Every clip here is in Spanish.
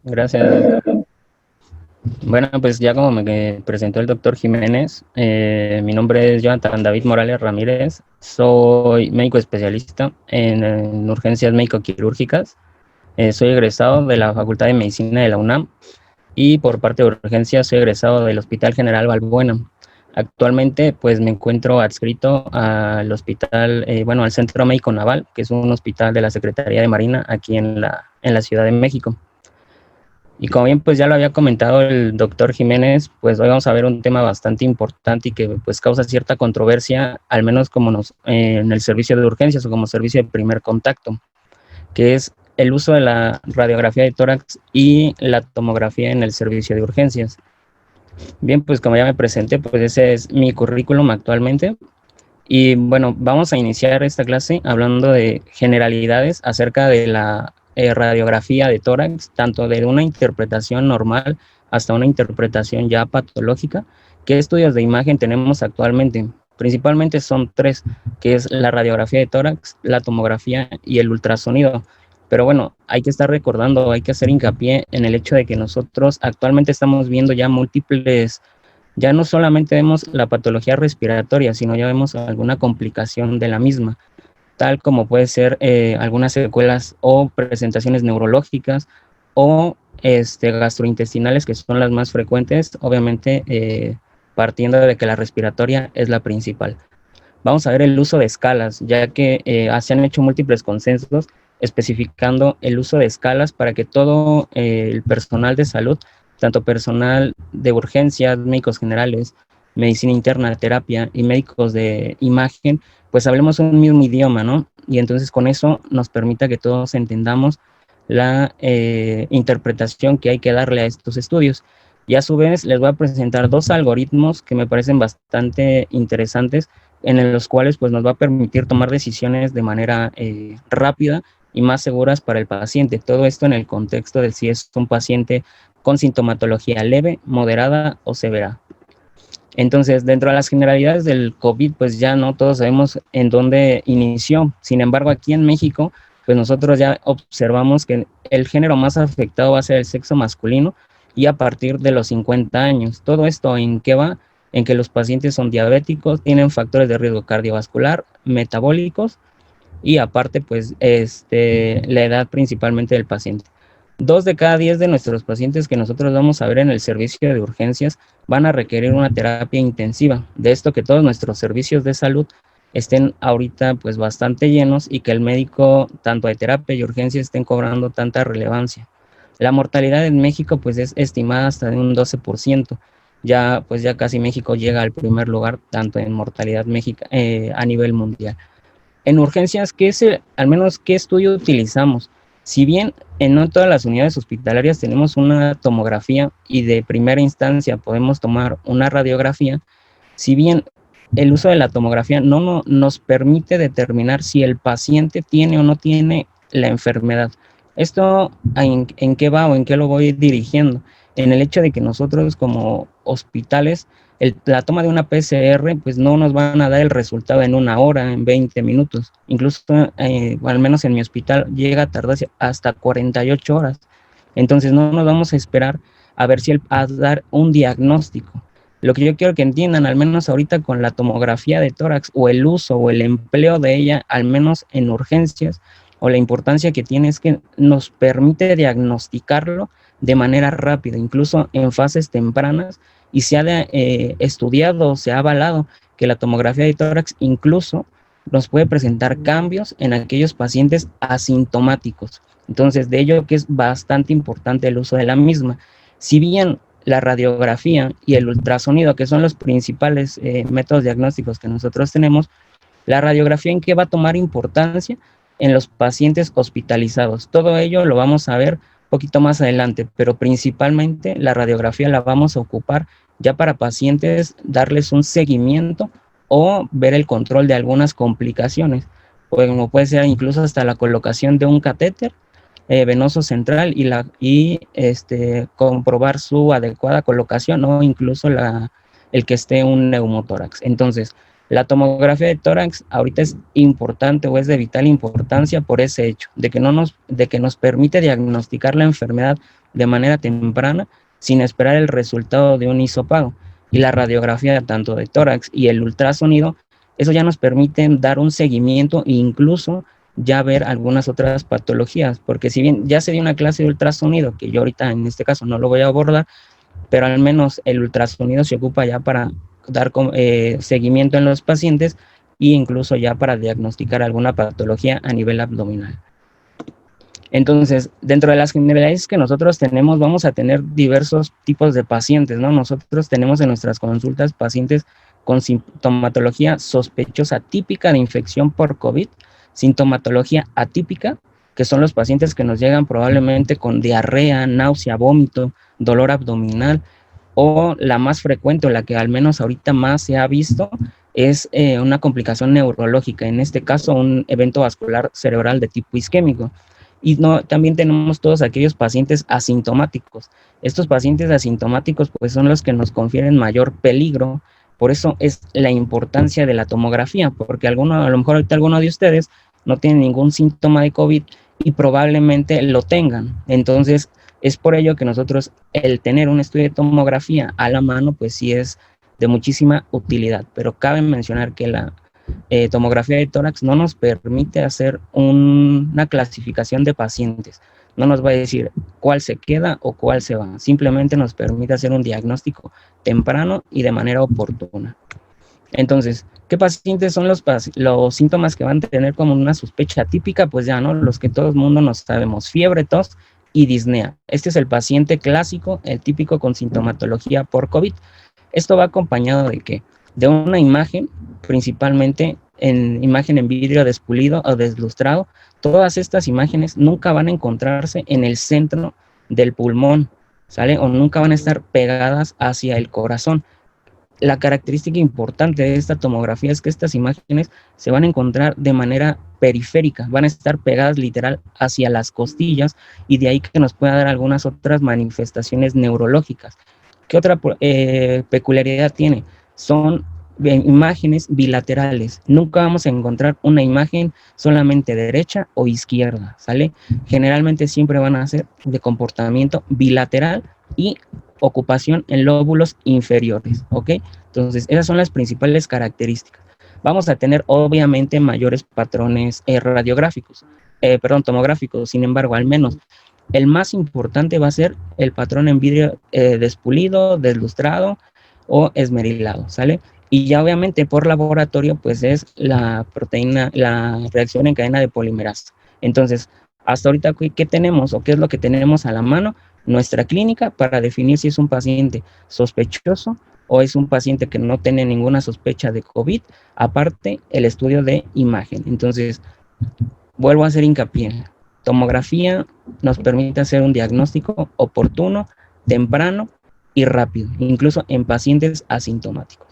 Gracias. Bueno, pues ya como me presentó el doctor Jiménez, mi nombre es Jonathan David Morales Ramírez, soy médico especialista en urgencias médico-quirúrgicas, soy egresado de la Facultad de Medicina de la UNAM y por parte de urgencias soy egresado del Hospital General Balbuena. Actualmente pues me encuentro adscrito al hospital, bueno, al Centro Médico Naval, que es un hospital de la Secretaría de Marina aquí en la Ciudad de México. Y como bien pues ya lo había comentado el doctor Jiménez, pues hoy vamos a ver un tema bastante importante y que pues causa cierta controversia, al menos como en el servicio de urgencias o como servicio de primer contacto, que es el uso de la radiografía de tórax y la tomografía en el servicio de urgencias. Bien, pues como ya me presenté, pues ese es mi currículum actualmente. Y bueno, vamos a iniciar esta clase hablando de generalidades acerca de la radiografía de tórax, tanto de una interpretación normal hasta una interpretación ya patológica. ¿Qué estudios de imagen tenemos actualmente? Principalmente son tres, que es la radiografía de tórax, la tomografía y el ultrasonido. Pero bueno, hay que estar recordando, hay que hacer hincapié en el hecho de que nosotros actualmente estamos viendo ya múltiples, ya no solamente vemos la patología respiratoria, sino ya vemos alguna complicación de la misma, tal como puede ser algunas secuelas o presentaciones neurológicas o gastrointestinales, que son las más frecuentes, obviamente partiendo de que la respiratoria es la principal. Vamos a ver el uso de escalas, ya que se han hecho múltiples consensos especificando el uso de escalas para que todo el personal de salud, tanto personal de urgencias, médicos generales, medicina interna, terapia y médicos de imagen, pues hablemos un mismo idioma, ¿no? Y entonces con eso nos permita que todos entendamos la interpretación que hay que darle a estos estudios. Y a su vez les voy a presentar dos algoritmos que me parecen bastante interesantes en los cuales pues, nos va a permitir tomar decisiones de manera rápida y más seguras para el paciente. Todo esto en el contexto de si es un paciente con sintomatología leve, moderada o severa. Entonces, dentro de las generalidades del COVID, pues ya no todos sabemos en dónde inició. Sin embargo, aquí en México, pues nosotros ya observamos que el género más afectado va a ser el sexo masculino y a partir de los 50 años. ¿Todo esto en qué va? En que los pacientes son diabéticos, tienen factores de riesgo cardiovascular, metabólicos y aparte, pues, la edad principalmente del paciente. 2 de cada 10 de nuestros pacientes que nosotros vamos a ver en el servicio de urgencias van a requerir una terapia intensiva. De esto que todos nuestros servicios de salud estén ahorita pues bastante llenos y que el médico tanto de terapia y urgencia estén cobrando tanta relevancia. La mortalidad en México pues es estimada hasta de un 12%. Ya pues ya casi México llega al primer lugar tanto en mortalidad a nivel mundial. En urgencias, al menos qué estudio utilizamos? Si bien en no todas las unidades hospitalarias tenemos una tomografía y de primera instancia podemos tomar una radiografía, si bien el uso de la tomografía no nos permite determinar si el paciente tiene o no tiene la enfermedad. ¿Esto en qué va o en qué lo voy dirigiendo? En el hecho de que nosotros como hospitales la toma de una PCR pues no nos van a dar el resultado en 1 hora, en 20 minutos. Incluso, al menos en mi hospital, llega a tardar hasta 48 horas. Entonces no nos vamos a esperar a ver si a dar un diagnóstico. Lo que yo quiero que entiendan, al menos ahorita con la tomografía de tórax o el uso o el empleo de ella, al menos en urgencias, o la importancia que tiene es que nos permite diagnosticarlo de manera rápida, incluso en fases tempranas, y se ha estudiado, se ha avalado que la tomografía de tórax incluso nos puede presentar cambios en aquellos pacientes asintomáticos. Entonces, de ello que es bastante importante el uso de la misma. Si bien la radiografía y el ultrasonido, que son los principales métodos diagnósticos que nosotros tenemos, la radiografía en qué va a tomar importancia en los pacientes hospitalizados. Todo ello lo vamos a ver un poquito más adelante, pero principalmente la radiografía la vamos a ocupar ya para pacientes, darles un seguimiento o ver el control de algunas complicaciones, como puede ser incluso hasta la colocación de un catéter venoso central comprobar su adecuada colocación o incluso el que esté un neumotórax. Entonces, la tomografía de tórax ahorita es importante o es de vital importancia por ese hecho, de que nos permite diagnosticar la enfermedad de manera temprana sin esperar el resultado de un hisopado. Y la radiografía tanto de tórax y el ultrasonido, eso ya nos permite dar un seguimiento e incluso ya ver algunas otras patologías, porque si bien ya se dio una clase de ultrasonido, que yo ahorita en este caso no lo voy a abordar, pero al menos el ultrasonido se ocupa ya para dar seguimiento en los pacientes e incluso ya para diagnosticar alguna patología a nivel abdominal. Entonces, dentro de las generalidades que nosotros tenemos, vamos a tener diversos tipos de pacientes, ¿no? Nosotros tenemos en nuestras consultas pacientes con sintomatología sospechosa típica de infección por COVID, sintomatología atípica, que son los pacientes que nos llegan probablemente con diarrea, náusea, vómito, dolor abdominal, o la más frecuente, o la que al menos ahorita más se ha visto, es una complicación neurológica, en este caso un evento vascular cerebral de tipo isquémico. Y no, también tenemos todos aquellos pacientes asintomáticos. Estos pacientes asintomáticos pues son los que nos confieren mayor peligro. Por eso es la importancia de la tomografía, porque a lo mejor ahorita alguno de ustedes no tiene ningún síntoma de COVID y probablemente lo tengan. Entonces, es por ello que nosotros el tener un estudio de tomografía a la mano, pues sí es de muchísima utilidad. Pero cabe mencionar que la tomografía de tórax no nos permite hacer una clasificación de pacientes. No nos va a decir cuál se queda o cuál se va. Simplemente nos permite hacer un diagnóstico temprano y de manera oportuna. Entonces, ¿qué pacientes son los síntomas que van a tener como una sospecha típica? Pues ya, ¿no? Los que todo el mundo nos sabemos: fiebre, tos y disnea. Este es el paciente clásico, el típico con sintomatología por COVID. Esto va acompañado de ¿qué? De una imagen, principalmente en imagen en vidrio despulido o deslustrado. Todas estas imágenes nunca van a encontrarse en el centro del pulmón, ¿sale? O nunca van a estar pegadas hacia el corazón. La característica importante de esta tomografía es que estas imágenes se van a encontrar de manera periférica, van a estar pegadas literal hacia las costillas, y de ahí que nos pueda dar algunas otras manifestaciones neurológicas. ¿Qué otra peculiaridad tiene? Son imágenes bilaterales. Nunca vamos a encontrar una imagen solamente derecha o izquierda, ¿sale? Generalmente siempre van a ser de comportamiento bilateral y ocupación en lóbulos inferiores, ¿ok? Entonces, esas son las principales características. Vamos a tener obviamente mayores patrones radiográficos, tomográficos. Sin embargo, al menos el más importante va a ser el patrón en vidrio despulido, deslustrado o esmerilado, ¿sale? Y ya obviamente por laboratorio, pues es la proteína, la reacción en cadena de polimerasa. Entonces, hasta ahorita, ¿qué tenemos o qué es lo que tenemos a la mano? Nuestra clínica para definir si es un paciente sospechoso o es un paciente que no tiene ninguna sospecha de COVID, aparte el estudio de imagen. Entonces, vuelvo a hacer hincapié. Tomografía nos permite hacer un diagnóstico oportuno, temprano y rápido, incluso en pacientes asintomáticos.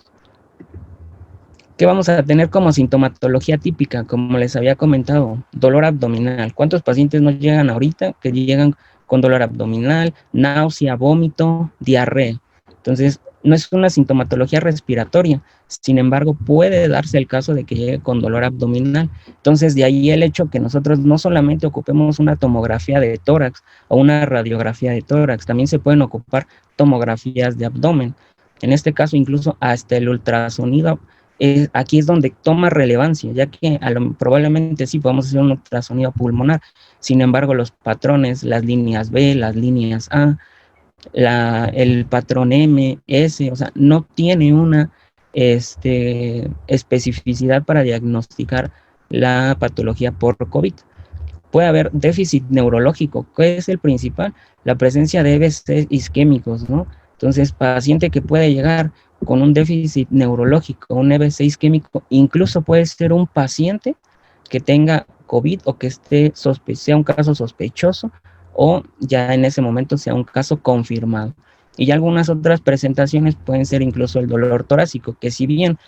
¿Qué vamos a tener como sintomatología típica? Como les había comentado, dolor abdominal. ¿Cuántos pacientes nos llegan ahorita que llegan con dolor abdominal, náusea, vómito, diarrea? Entonces, no es una sintomatología respiratoria, sin embargo, puede darse el caso de que llegue con dolor abdominal. Entonces, de ahí el hecho que nosotros no solamente ocupemos una tomografía de tórax o una radiografía de tórax, también se pueden ocupar tomografías de abdomen. En este caso, incluso hasta el ultrasonido. Aquí es donde toma relevancia, ya que probablemente sí podemos hacer un ultrasonido pulmonar. Sin embargo, los patrones, las líneas B, las líneas A, el patrón M, S, o sea, no tiene una especificidad para diagnosticar la patología por COVID. Puede haber déficit neurológico. ¿Qué es el principal? La presencia de EBC isquémicos, ¿no? Entonces, paciente que puede llegar con un déficit neurológico, un EBC isquémico, incluso puede ser un paciente que tenga COVID o que sea un caso sospechoso o ya en ese momento sea un caso confirmado. Y algunas otras presentaciones pueden ser incluso el dolor torácico, que si bien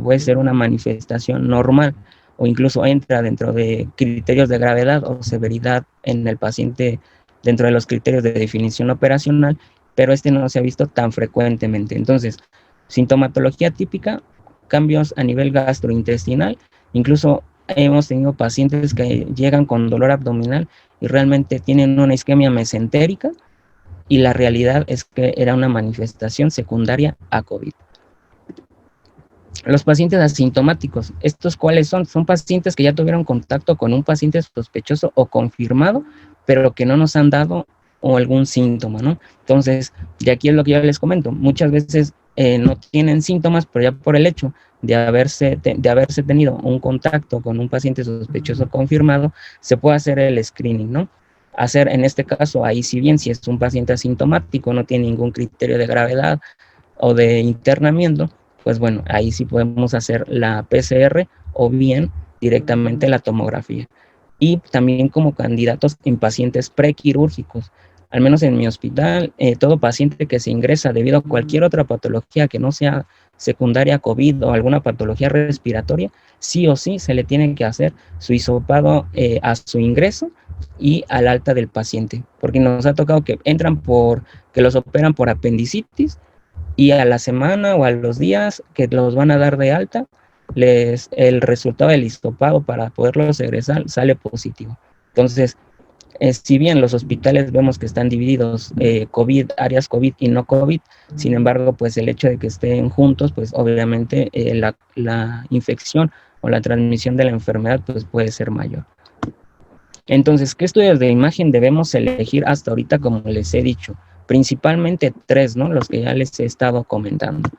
puede ser una manifestación normal o incluso entra dentro de criterios de gravedad o severidad en el paciente dentro de los criterios de definición operacional, pero no se ha visto tan frecuentemente. Entonces, sintomatología típica, cambios a nivel gastrointestinal, incluso hemos tenido pacientes que llegan con dolor abdominal y realmente tienen una isquemia mesentérica y la realidad es que era una manifestación secundaria a COVID. Los pacientes asintomáticos, ¿estos cuáles son? Son pacientes que ya tuvieron contacto con un paciente sospechoso o confirmado, pero que no nos han dado o algún síntoma, ¿no? Entonces, de aquí es lo que yo les comento. Muchas veces no tienen síntomas, pero ya por el hecho de haberse tenido un contacto con un paciente sospechoso confirmado, se puede hacer el screening, ¿no? Hacer, en este caso, ahí si bien si es un paciente asintomático, no tiene ningún criterio de gravedad o de internamiento, pues bueno, ahí sí podemos hacer la PCR o bien directamente la tomografía. Y también como candidatos en pacientes prequirúrgicos. Al menos en mi hospital, todo paciente que se ingresa debido a cualquier otra patología que no sea secundaria a COVID o alguna patología respiratoria, sí o sí se le tiene que hacer su hisopado a su ingreso y al alta del paciente, porque nos ha tocado que que los operan por apendicitis y a la semana o a los días que los van a dar de alta, el resultado del hisopado para poderlos egresar sale positivo. Entonces, si bien los hospitales vemos que están divididos COVID, áreas COVID y no COVID, sin embargo, pues el hecho de que estén juntos, pues obviamente la infección o la transmisión de la enfermedad pues puede ser mayor. Entonces, ¿qué estudios de imagen debemos elegir hasta ahorita, como les he dicho? Principalmente 3, ¿no? Los que ya les he estado comentando.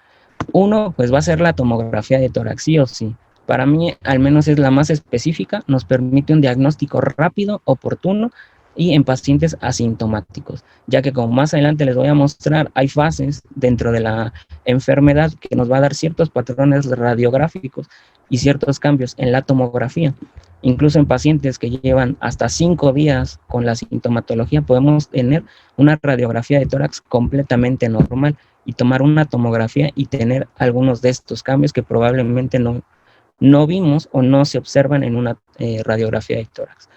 Uno, pues va a ser la tomografía de tórax, sí o sí. Para mí, al menos es la más específica, nos permite un diagnóstico rápido, oportuno y en pacientes asintomáticos, ya que como más adelante les voy a mostrar, hay fases dentro de la enfermedad que nos va a dar ciertos patrones radiográficos y ciertos cambios en la tomografía. Incluso en pacientes que llevan hasta 5 días con la sintomatología, podemos tener una radiografía de tórax completamente normal y tomar una tomografía y tener algunos de estos cambios que probablemente no vimos o no se observan en una radiografía de tórax.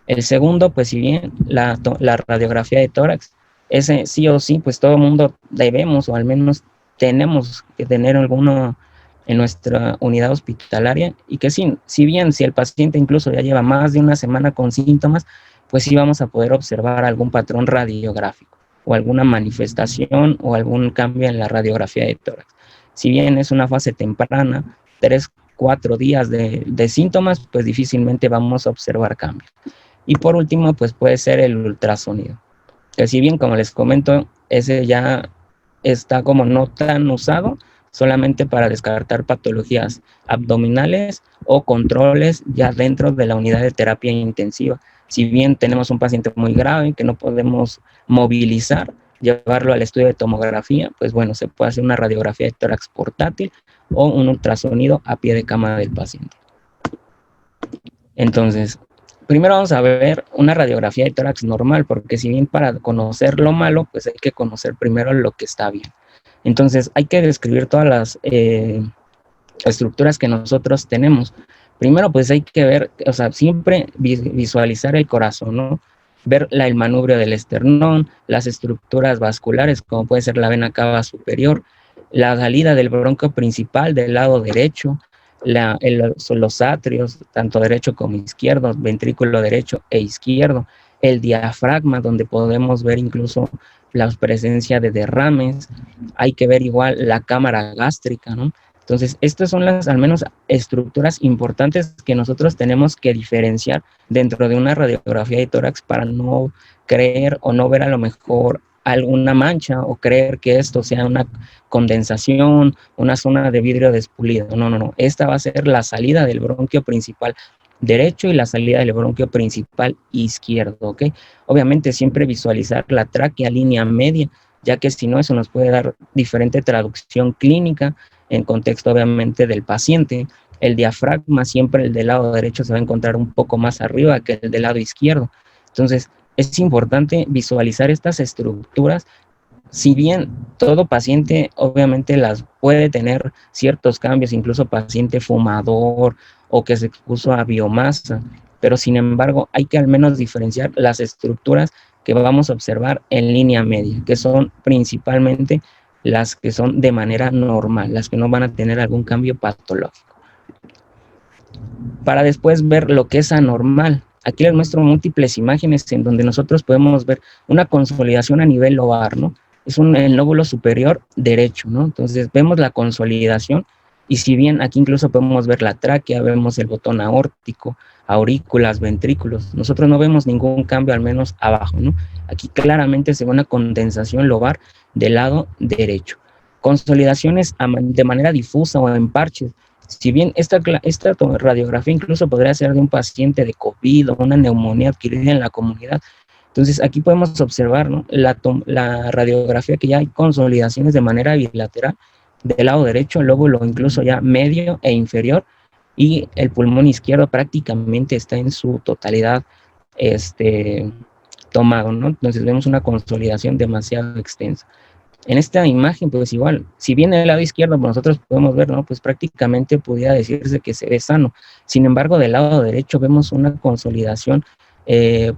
El segundo, pues si bien la radiografía de tórax, ese sí o sí, pues todo el mundo debemos o al menos tenemos que tener alguno en nuestra unidad hospitalaria y que si bien si el paciente incluso ya lleva más de una semana con síntomas, pues sí vamos a poder observar algún patrón radiográfico o alguna manifestación o algún cambio en la radiografía de tórax. Si bien es una fase temprana, 3-4 días de síntomas, pues difícilmente vamos a observar cambios. Y por último, pues puede ser el ultrasonido, que si bien, como les comento, ese ya está como no tan usado, solamente para descartar patologías abdominales o controles ya dentro de la unidad de terapia intensiva. Si bien tenemos un paciente muy grave que no podemos movilizar, llevarlo al estudio de tomografía, pues bueno, se puede hacer una radiografía de tórax portátil o un ultrasonido a pie de cama del paciente. Entonces, primero vamos a ver una radiografía de tórax normal, porque si bien para conocer lo malo, pues hay que conocer primero lo que está bien. Entonces, hay que describir todas las estructuras que nosotros tenemos. Primero, pues hay que ver, o sea, siempre visualizar el corazón, ¿no? Ver el manubrio del esternón, las estructuras vasculares, como puede ser la vena cava superior, la salida del bronquio principal del lado derecho, los atrios, tanto derecho como izquierdo, ventrículo derecho e izquierdo, el diafragma, donde podemos ver incluso la presencia de derrames, hay que ver igual la cámara gástrica, ¿no? Entonces, estas son las, al menos, estructuras importantes que nosotros tenemos que diferenciar dentro de una radiografía de tórax para no creer o no ver a lo mejor alguna mancha o creer que esto sea una condensación, una zona de vidrio despulido. No, no, no. Esta va a ser la salida del bronquio principal derecho y la salida del bronquio principal izquierdo, ¿ok? Obviamente siempre visualizar la tráquea línea media, ya que si no, eso nos puede dar diferente traducción clínica en contexto obviamente del paciente. El diafragma, siempre el del lado derecho se va a encontrar un poco más arriba que el del lado izquierdo. Entonces, es importante visualizar estas estructuras. Si bien todo paciente obviamente las puede tener ciertos cambios, incluso paciente fumador o que se expuso a biomasa, pero sin embargo hay que al menos diferenciar las estructuras que vamos a observar en línea media, que son principalmente las que son de manera normal, las que no van a tener algún cambio patológico. para después ver lo que es anormal. Aquí les muestro múltiples imágenes en donde nosotros podemos ver una consolidación a nivel lobar, ¿no? Es el lóbulo superior derecho, ¿no? Entonces vemos la consolidación y si bien aquí incluso podemos ver la tráquea, vemos el botón aórtico, aurículas, ventrículos, nosotros no vemos ningún cambio, al menos abajo, ¿no? Aquí claramente se ve una condensación lobar del lado derecho. Consolidaciones de manera difusa o en parches. Si bien esta radiografía incluso podría ser de un paciente de COVID o una neumonía adquirida en la comunidad, entonces aquí podemos observar, ¿no?, la radiografía que ya hay consolidaciones de manera bilateral del lado derecho, el lóbulo incluso ya medio e inferior, y el pulmón izquierdo prácticamente está en su totalidad tomado, ¿no? Entonces vemos una consolidación demasiado extensa. En esta imagen, pues igual, si bien el lado izquierdo pues nosotros podemos ver, ¿no?, pues prácticamente pudiera decirse que se ve sano. Sin embargo, del lado derecho vemos una consolidación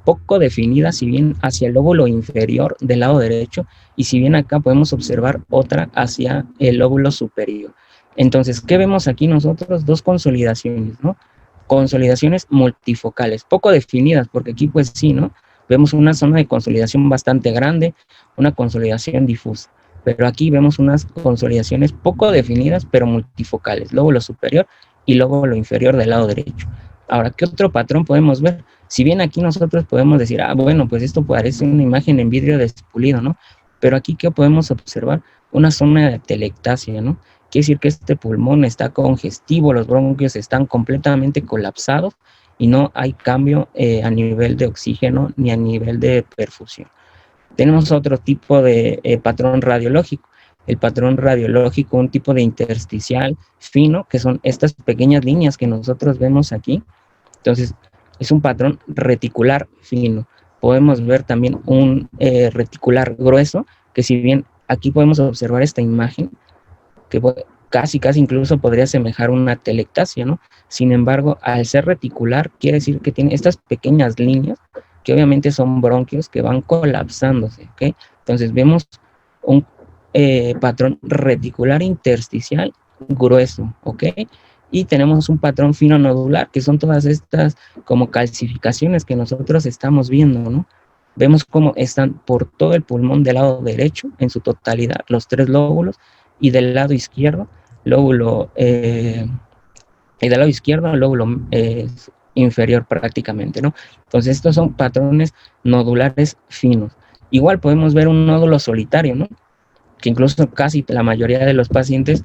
poco definida, si bien hacia el lóbulo inferior del lado derecho, y si bien acá podemos observar otra hacia el lóbulo superior. Entonces, ¿qué vemos aquí nosotros? Dos consolidaciones, ¿no? Consolidaciones multifocales, poco definidas, porque aquí pues sí, ¿no? Vemos una zona de consolidación bastante grande, una consolidación difusa, pero aquí vemos unas consolidaciones poco definidas, pero multifocales, lóbulo superior y lóbulo inferior del lado derecho. Ahora, ¿qué otro patrón podemos ver? Si bien aquí nosotros podemos decir, bueno, pues esto parece una imagen en vidrio despulido, ¿no? Pero aquí, ¿qué podemos observar? Una zona de telectasia, ¿no? Quiere decir que este pulmón está congestivo, los bronquios están completamente colapsados y no hay cambio a nivel de oxígeno ni a nivel de perfusión. Tenemos otro tipo de patrón radiológico. El patrón radiológico, un tipo de intersticial fino, que son estas pequeñas líneas que nosotros vemos aquí. Entonces, es un patrón reticular fino. Podemos ver también un reticular grueso, que si bien aquí podemos observar esta imagen, que casi incluso podría asemejar una telectasia, ¿no? Sin embargo, al ser reticular, quiere decir que tiene estas pequeñas líneas, que obviamente son bronquios que van colapsándose, ¿ok? Entonces vemos un patrón reticular intersticial grueso, ¿ok? Y tenemos un patrón fino nodular, que son todas estas como calcificaciones que nosotros estamos viendo, ¿no? Vemos cómo están por todo el pulmón del lado derecho, en su totalidad, los tres lóbulos, y del lado izquierdo, lóbulo inferior prácticamente, ¿no? Entonces estos son patrones nodulares finos. Igual podemos ver un nódulo solitario, ¿no? Que incluso casi la mayoría de los pacientes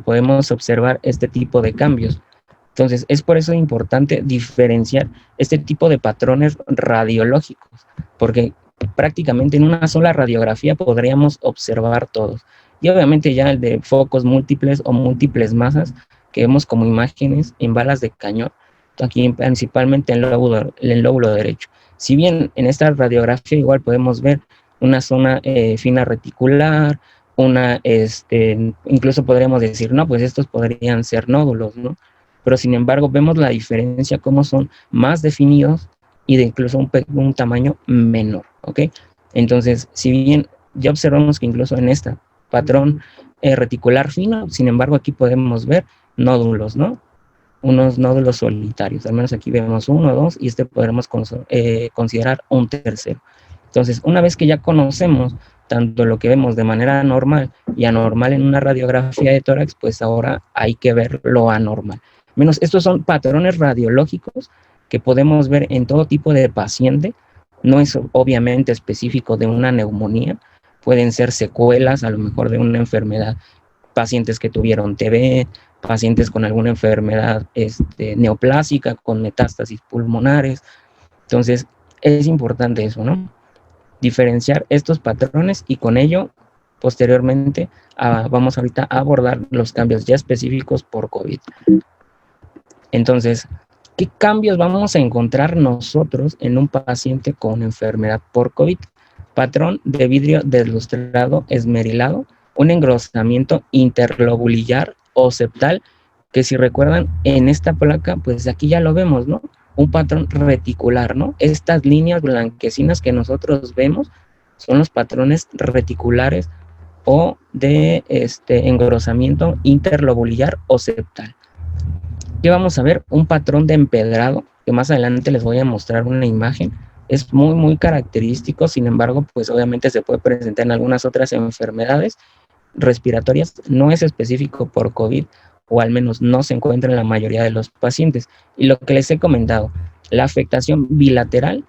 podemos observar este tipo de cambios. Entonces es por eso importante diferenciar este tipo de patrones radiológicos, porque prácticamente en una sola radiografía podríamos observar todos. Y obviamente ya el de focos múltiples o múltiples masas que vemos como imágenes en balas de cañón, aquí principalmente en el lóbulo derecho. Si bien en esta radiografía igual podemos ver una zona fina reticular, incluso podríamos decir, no, pues estos podrían ser nódulos, ¿no? Pero sin embargo vemos la diferencia, cómo son más definidos y de incluso un tamaño menor, ¿ok? Entonces, si bien ya observamos que incluso en este patrón reticular fino, sin embargo aquí podemos ver nódulos, ¿no? Unos nódulos solitarios, al menos aquí vemos uno o dos, y podremos considerar un tercero. Entonces, una vez que ya conocemos tanto lo que vemos de manera normal y anormal en una radiografía de tórax, pues ahora hay que ver lo anormal. Menos, estos son patrones radiológicos que podemos ver en todo tipo de paciente, no es obviamente específico de una neumonía, pueden ser secuelas a lo mejor de una enfermedad, pacientes que tuvieron TB, pacientes con alguna enfermedad neoplásica, con metástasis pulmonares. Entonces, es importante eso, ¿no? Diferenciar estos patrones y con ello, posteriormente, vamos ahorita a abordar los cambios ya específicos por COVID. Entonces, ¿qué cambios vamos a encontrar nosotros en un paciente con enfermedad por COVID? Patrón de vidrio deslustrado esmerilado, un engrosamiento interlobulillar o septal, que si recuerdan en esta placa, pues aquí ya lo vemos, ¿no? Un patrón reticular, ¿no? Estas líneas blanquecinas que nosotros vemos son los patrones reticulares o de engrosamiento interlobulillar o septal. ¿Qué vamos a ver? Un patrón de empedrado, que más adelante les voy a mostrar una imagen. Es muy, muy característico, sin embargo, pues obviamente se puede presentar en algunas otras enfermedades respiratorias, no es específico por COVID, o al menos no se encuentra en la mayoría de los pacientes. Y lo que les he comentado, la afectación bilateral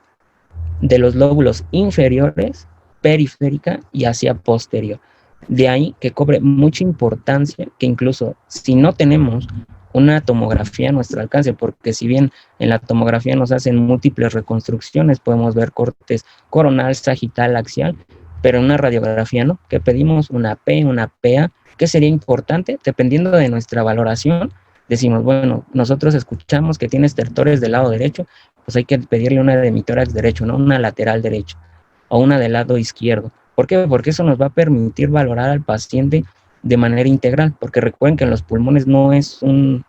de los lóbulos inferiores, periférica y hacia posterior. De ahí que cobre mucha importancia que incluso si no tenemos una tomografía a nuestro alcance, porque si bien en la tomografía nos hacen múltiples reconstrucciones, podemos ver cortes coronal, sagital, axial, pero en una radiografía no, que pedimos una P, una PA, que sería importante, dependiendo de nuestra valoración, decimos, bueno, nosotros escuchamos que tiene estertores del lado derecho, pues hay que pedirle una de hemitórax derecho, ¿no? Una lateral derecho o una del lado izquierdo. ¿Por qué? Porque eso nos va a permitir valorar al paciente de manera integral, porque recuerden que en los pulmones no es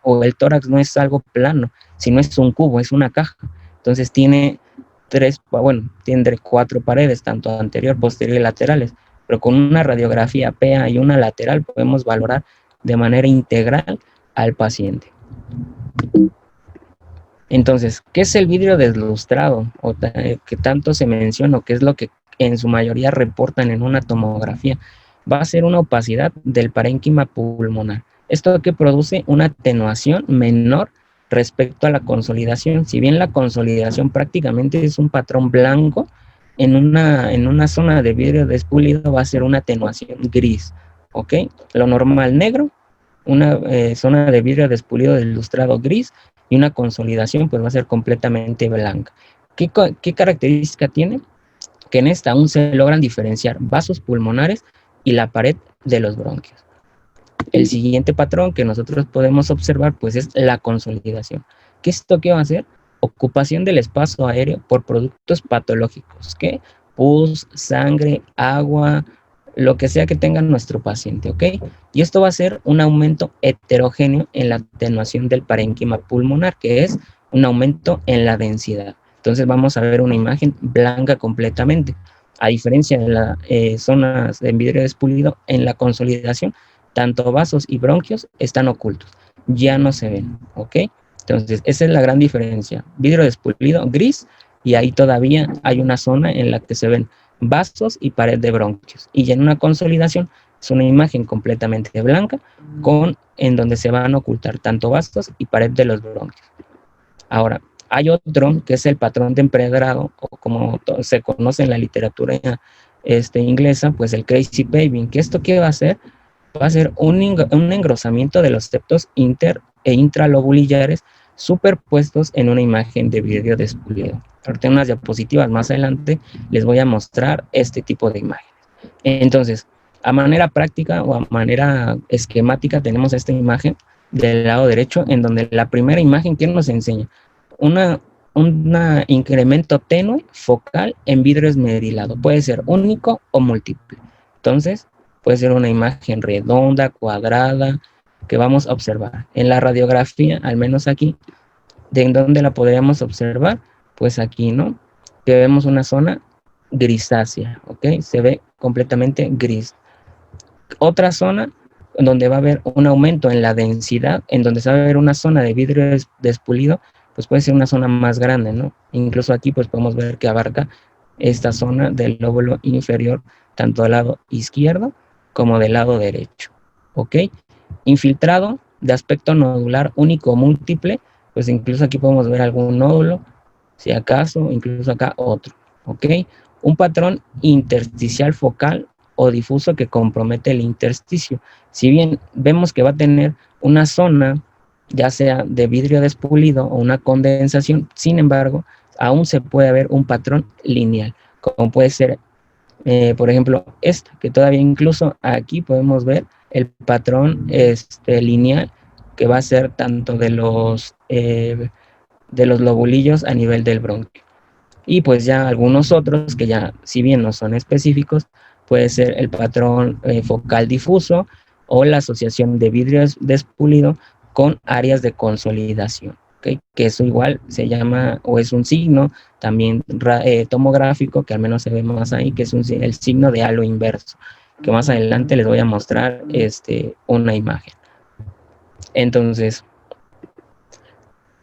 o el tórax no es algo plano, sino es un cubo, es una caja. Entonces tiene tiene 4 paredes, tanto anterior, posterior y laterales, pero con una radiografía PA y una lateral podemos valorar de manera integral al paciente. Entonces, ¿qué es el vidrio deslustrado? Que tanto se menciona, que es lo que en su mayoría reportan en una tomografía. Va a ser una opacidad del parénquima pulmonar. Esto que produce una atenuación menor respecto a la consolidación. Si bien la consolidación prácticamente es un patrón blanco, en una zona de vidrio despulido va a ser una atenuación gris. ¿Ok? Lo normal negro, una zona de vidrio despulido deslustrado gris, y una consolidación pues va a ser completamente blanca. ¿Qué característica tiene? Que en esta aún se logran diferenciar vasos pulmonares y la pared de los bronquios. El siguiente patrón que nosotros podemos observar pues es la consolidación. ¿Qué es esto que va a hacer? Ocupación del espacio aéreo por productos patológicos, ¿qué? Pus, sangre, agua, lo que sea que tenga nuestro paciente, ¿ok? Y esto va a ser un aumento heterogéneo en la atenuación del parénquima pulmonar, que es un aumento en la densidad. Entonces vamos a ver una imagen blanca completamente. A diferencia de las zonas de vidrio despulido, en la consolidación, tanto vasos y bronquios están ocultos, ya no se ven, ¿ok? Entonces, esa es la gran diferencia. Vidrio despulido gris, y ahí todavía hay una zona en la que se ven vasos y pared de bronquios. Y ya en una consolidación es una imagen completamente blanca en donde se van a ocultar tanto vasos y pared de los bronquios. Ahora, hay otro que es el patrón de empedrado, o como se conoce en la literatura inglesa, pues el crazy paving. ¿Que esto qué va a hacer? Va a ser un engrosamiento de los septos inter e intralobulillares superpuestos en una imagen de vidrio despulido. Ahorita en unas diapositivas más adelante les voy a mostrar este tipo de imágenes. Entonces, a manera práctica o a manera esquemática tenemos esta imagen del lado derecho, en donde la primera imagen que nos enseña un incremento tenue focal en vidrio esmerilado. Puede ser único o múltiple. Entonces, puede ser una imagen redonda, cuadrada, que vamos a observar. En la radiografía, al menos aquí, ¿de dónde la podríamos observar? Pues aquí, ¿no? Que vemos una zona grisácea, ¿ok? Se ve completamente gris. Otra zona donde va a haber un aumento en la densidad, en donde se va a ver una zona de vidrio despulido, pues puede ser una zona más grande, ¿no? Incluso aquí pues podemos ver que abarca esta zona del lóbulo inferior, tanto del lado izquierdo como del lado derecho, ¿ok? Infiltrado de aspecto nodular único o múltiple, pues incluso aquí podemos ver algún nódulo, si acaso, incluso acá otro, ¿ok? Un patrón intersticial focal o difuso que compromete el intersticio. Si bien vemos que va a tener una zona, ya sea de vidrio despulido o una condensación, sin embargo, aún se puede ver un patrón lineal, como puede ser, por ejemplo, esta, que todavía incluso aquí podemos ver el patrón lineal, que va a ser tanto de los lobulillos a nivel del bronquio. Y pues ya algunos otros que ya, si bien no son específicos, puede ser el patrón focal difuso o la asociación de vidrio despulido con áreas de consolidación, ¿okay? Que eso igual se llama, o es un signo también tomográfico, que al menos se ve más ahí, que es el signo de halo inverso, que más adelante les voy a mostrar una imagen. Entonces,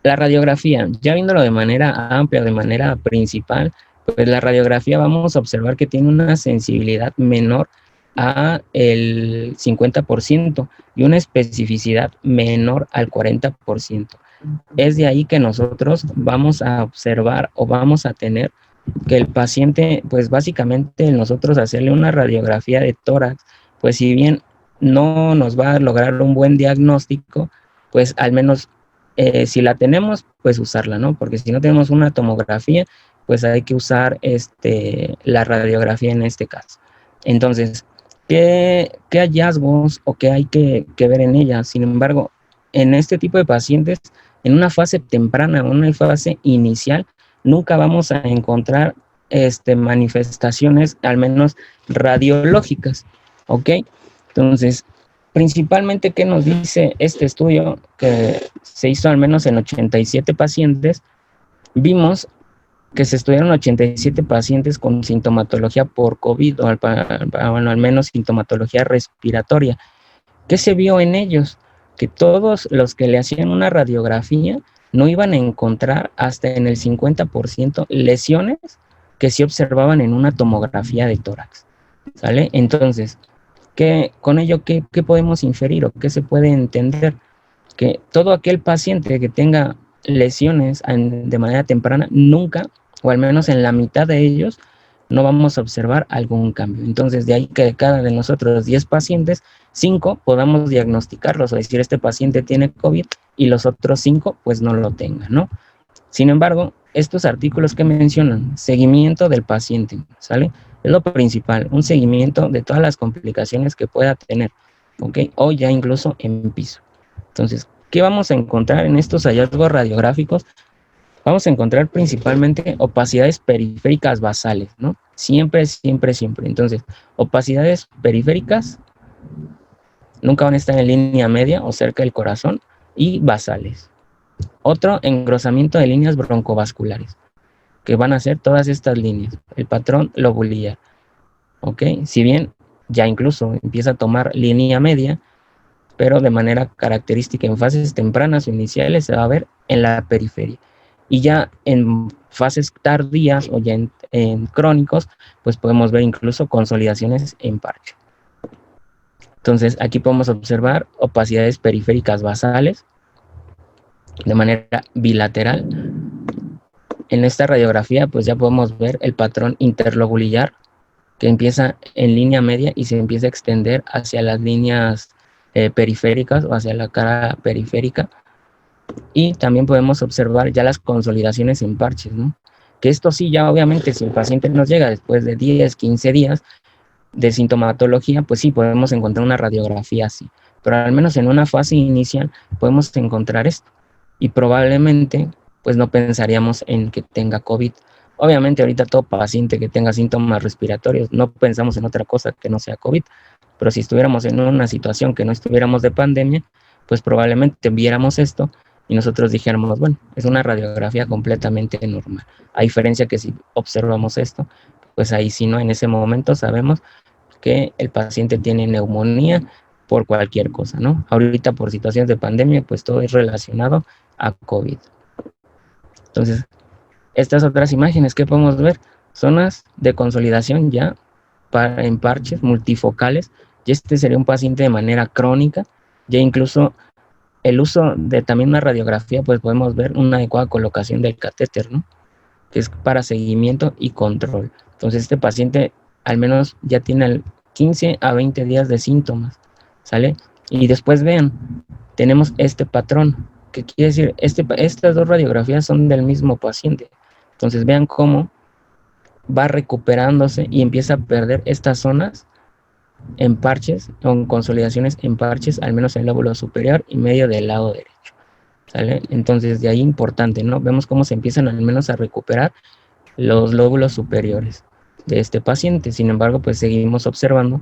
La radiografía, ya viéndolo de manera amplia, de manera principal, pues la radiografía vamos a observar que tiene una sensibilidad menor a el 50% y una especificidad menor al 40%. Es de ahí que nosotros vamos a observar o vamos a tener que el paciente, pues básicamente nosotros hacerle una radiografía de tórax, pues si bien no nos va a lograr un buen diagnóstico, pues al menos si la tenemos, pues usarla, ¿no? Porque si no tenemos una tomografía, pues hay que usar la radiografía en este caso. Entonces, ¿qué hallazgos o qué hay que ver en ella? Sin embargo, en este tipo de pacientes, en una fase temprana, en una fase inicial, nunca vamos a encontrar manifestaciones, al menos radiológicas, ¿ok? Entonces, principalmente, ¿qué nos dice este estudio que se hizo al menos en 87 pacientes? Vimos que se estudiaron 87 pacientes con sintomatología por COVID o bueno, al menos sintomatología respiratoria. ¿Qué se vio en ellos? Que todos los que le hacían una radiografía no iban a encontrar hasta en el 50% lesiones que sí observaban en una tomografía de tórax. ¿Sale? Entonces, con ello, ¿qué podemos inferir o qué se puede entender? Que todo aquel paciente que tenga lesiones de manera temprana, nunca, o al menos en la mitad de ellos, no vamos a observar algún cambio. Entonces, de ahí que de cada de nosotros 10 pacientes, 5 podamos diagnosticarlos o decir, este paciente tiene COVID y los otros 5 pues no lo tengan, ¿no? Sin embargo, estos artículos que mencionan, seguimiento del paciente, ¿sale? Es lo principal, un seguimiento de todas las complicaciones que pueda tener, ¿ok? O ya incluso en piso. Entonces, ¿qué vamos a encontrar en estos hallazgos radiográficos? Vamos a encontrar principalmente opacidades periféricas basales, ¿no? Siempre, siempre, siempre. Entonces, opacidades periféricas nunca van a estar en línea media o cerca del corazón y basales. Otro, engrosamiento de líneas broncovasculares, que van a ser todas estas líneas, el patrón lobular, ¿ok? Si bien ya incluso empieza a tomar línea media, pero de manera característica en fases tempranas o iniciales se va a ver en la periferia. Y ya en fases tardías o ya en crónicos, pues podemos ver incluso consolidaciones en parche. Entonces aquí podemos observar opacidades periféricas basales de manera bilateral. En esta radiografía pues ya podemos ver el patrón interlobular que empieza en línea media y se empieza a extender hacia las líneas periféricas o hacia la cara periférica. Y también podemos observar ya las consolidaciones en parches, ¿no? Que esto sí, ya obviamente, si el paciente nos llega después de 10, 15 días de sintomatología, pues sí, podemos encontrar una radiografía así. Pero al menos en una fase inicial podemos encontrar esto. Y probablemente, pues no pensaríamos en que tenga COVID. Obviamente ahorita todo paciente que tenga síntomas respiratorios, no pensamos en otra cosa que no sea COVID. Pero si estuviéramos en una situación que no estuviéramos de pandemia, pues probablemente viéramos esto y nosotros dijéramos, bueno, es una radiografía completamente normal. A diferencia que si observamos esto, pues ahí sí, ¿no? En ese momento sabemos que el paciente tiene neumonía por cualquier cosa, ¿no? Ahorita por situaciones de pandemia, pues todo es relacionado a COVID. Entonces, estas otras imágenes que podemos ver, zonas de consolidación ya en parches multifocales, y este sería un paciente de manera crónica, ya incluso el uso de también una radiografía, pues podemos ver una adecuada colocación del catéter, ¿no? Que es para seguimiento y control. Entonces este paciente al menos ya tiene 15 a 20 días de síntomas, ¿sale? Y después vean, tenemos este patrón, que quiere decir, estas dos radiografías son del mismo paciente. Entonces vean cómo va recuperándose y empieza a perder estas zonas en parches, con consolidaciones en parches, al menos en el lóbulo superior y medio del lado derecho, ¿sale? Entonces de ahí importante, ¿no? Vemos cómo se empiezan al menos a recuperar los lóbulos superiores de este paciente. Sin embargo, pues seguimos observando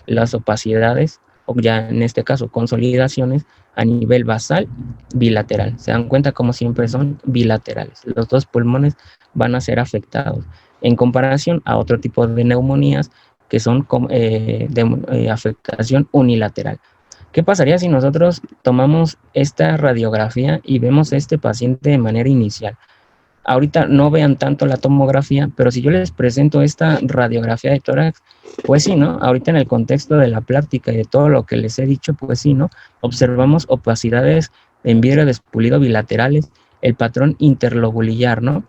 las opacidades, o ya en este caso consolidaciones a nivel basal bilateral. Se dan cuenta como siempre son bilaterales. Los dos pulmones van a ser afectados en comparación a otro tipo de neumonías que son de afectación unilateral, ¿Qué pasaría si nosotros tomamos esta radiografía y vemos a este paciente de manera inicial? Ahorita no vean tanto la tomografía, pero si yo les presento esta radiografía de tórax, pues sí, ¿no? Ahorita en el contexto de la plática y de todo lo que les he dicho, pues sí, ¿no? Observamos opacidades en vidrio despulido bilaterales, el patrón interlobulillar, ¿no?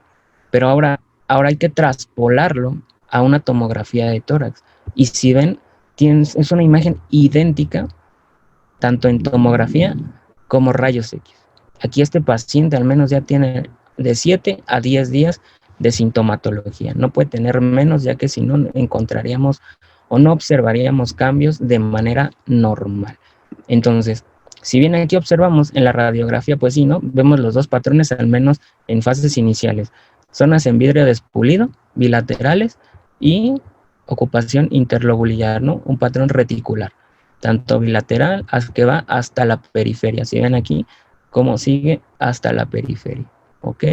Pero ahora hay que traspolarlo a una tomografía de tórax. Y si ven, es una imagen idéntica, tanto en tomografía como rayos X. Aquí este paciente al menos ya tiene de 7 a 10 días de sintomatología. No puede tener menos, ya que si no encontraríamos o no observaríamos cambios de manera normal. Entonces, si bien aquí observamos en la radiografía, pues sí, ¿no? Vemos los dos patrones al menos en fases iniciales. Zonas en vidrio despulido, bilaterales y ocupación interlobulillar, ¿no? Un patrón reticular, tanto bilateral que va hasta la periferia. Si ven aquí, cómo sigue hasta la periferia, ¿ok?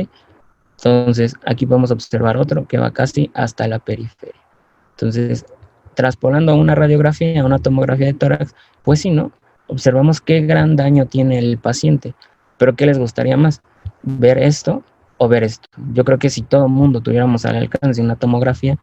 Entonces, aquí podemos observar otro que va casi hasta la periferia. Entonces, traspolando una radiografía a una tomografía de tórax, pues sí, ¿no? Observamos qué gran daño tiene el paciente. Pero ¿qué les gustaría más? ¿Ver esto o ver esto? Yo creo que si todo el mundo tuviéramos al alcance una tomografía,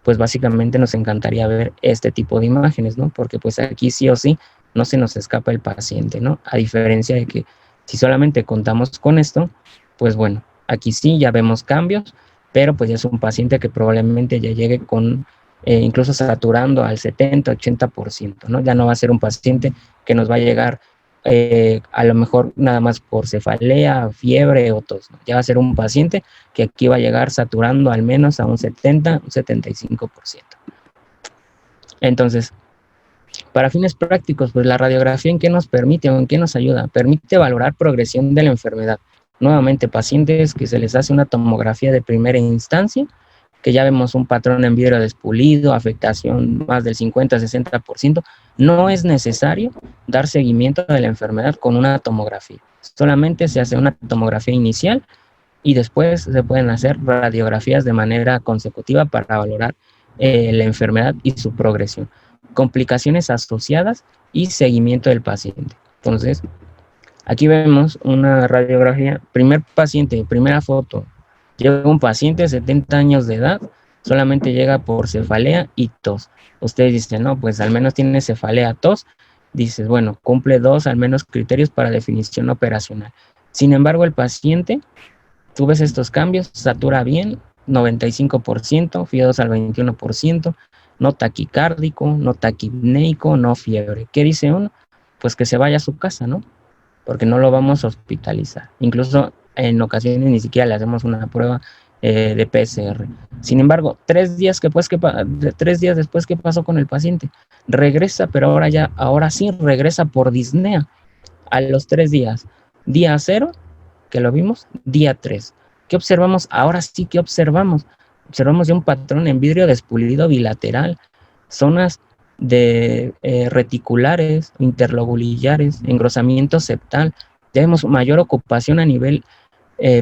pues básicamente nos encantaría ver este tipo de imágenes, ¿no? Porque pues aquí sí o sí no se nos escapa el paciente, ¿no? A diferencia de que si solamente contamos con esto, pues bueno, aquí sí ya vemos cambios, pero pues ya es un paciente que probablemente ya llegue con incluso saturando al 70-80%, ¿no? Ya no va a ser un paciente que nos va a llegar a lo mejor nada más por cefalea, fiebre o tos, ¿no? Ya va a ser un paciente que aquí va a llegar saturando al menos a un 70, un 75%. Entonces, para fines prácticos, pues la radiografía ¿en qué nos permite o en qué nos ayuda? Permite valorar progresión de la enfermedad. Nuevamente, pacientes que se les hace una tomografía de primera instancia, que ya vemos un patrón en vidrio despulido, afectación más del 50-60%, no es necesario dar seguimiento de la enfermedad con una tomografía. Solamente se hace una tomografía inicial y después se pueden hacer radiografías de manera consecutiva para valorar la enfermedad y su progresión, complicaciones asociadas y seguimiento del paciente. Entonces, aquí vemos una radiografía, primer paciente, primera foto, llega un paciente de 70 años de edad, solamente llega por cefalea y tos. Ustedes dicen, no, pues al menos tiene cefalea, tos. Dices, bueno, cumple dos al menos criterios para definición operacional. Sin embargo, el paciente, tú ves estos cambios, satura bien, 95%, FIO2 al 21%, no taquicárdico, no taquipneico, no fiebre. ¿Qué dice uno? Pues que se vaya a su casa, ¿no? Porque no lo vamos a hospitalizar. Incluso en ocasiones ni siquiera le hacemos una prueba de PCR. Sin embargo, 3 días después, ¿qué pasó con el paciente? Regresa, pero ahora sí regresa por disnea a los 3 días. Día 0, que lo vimos, día 3. ¿Qué observamos? Ahora sí que observamos. Observamos ya un patrón en vidrio despulido bilateral, zonas de reticulares, interlobulillares, engrosamiento septal. Ya vemos mayor ocupación a nivel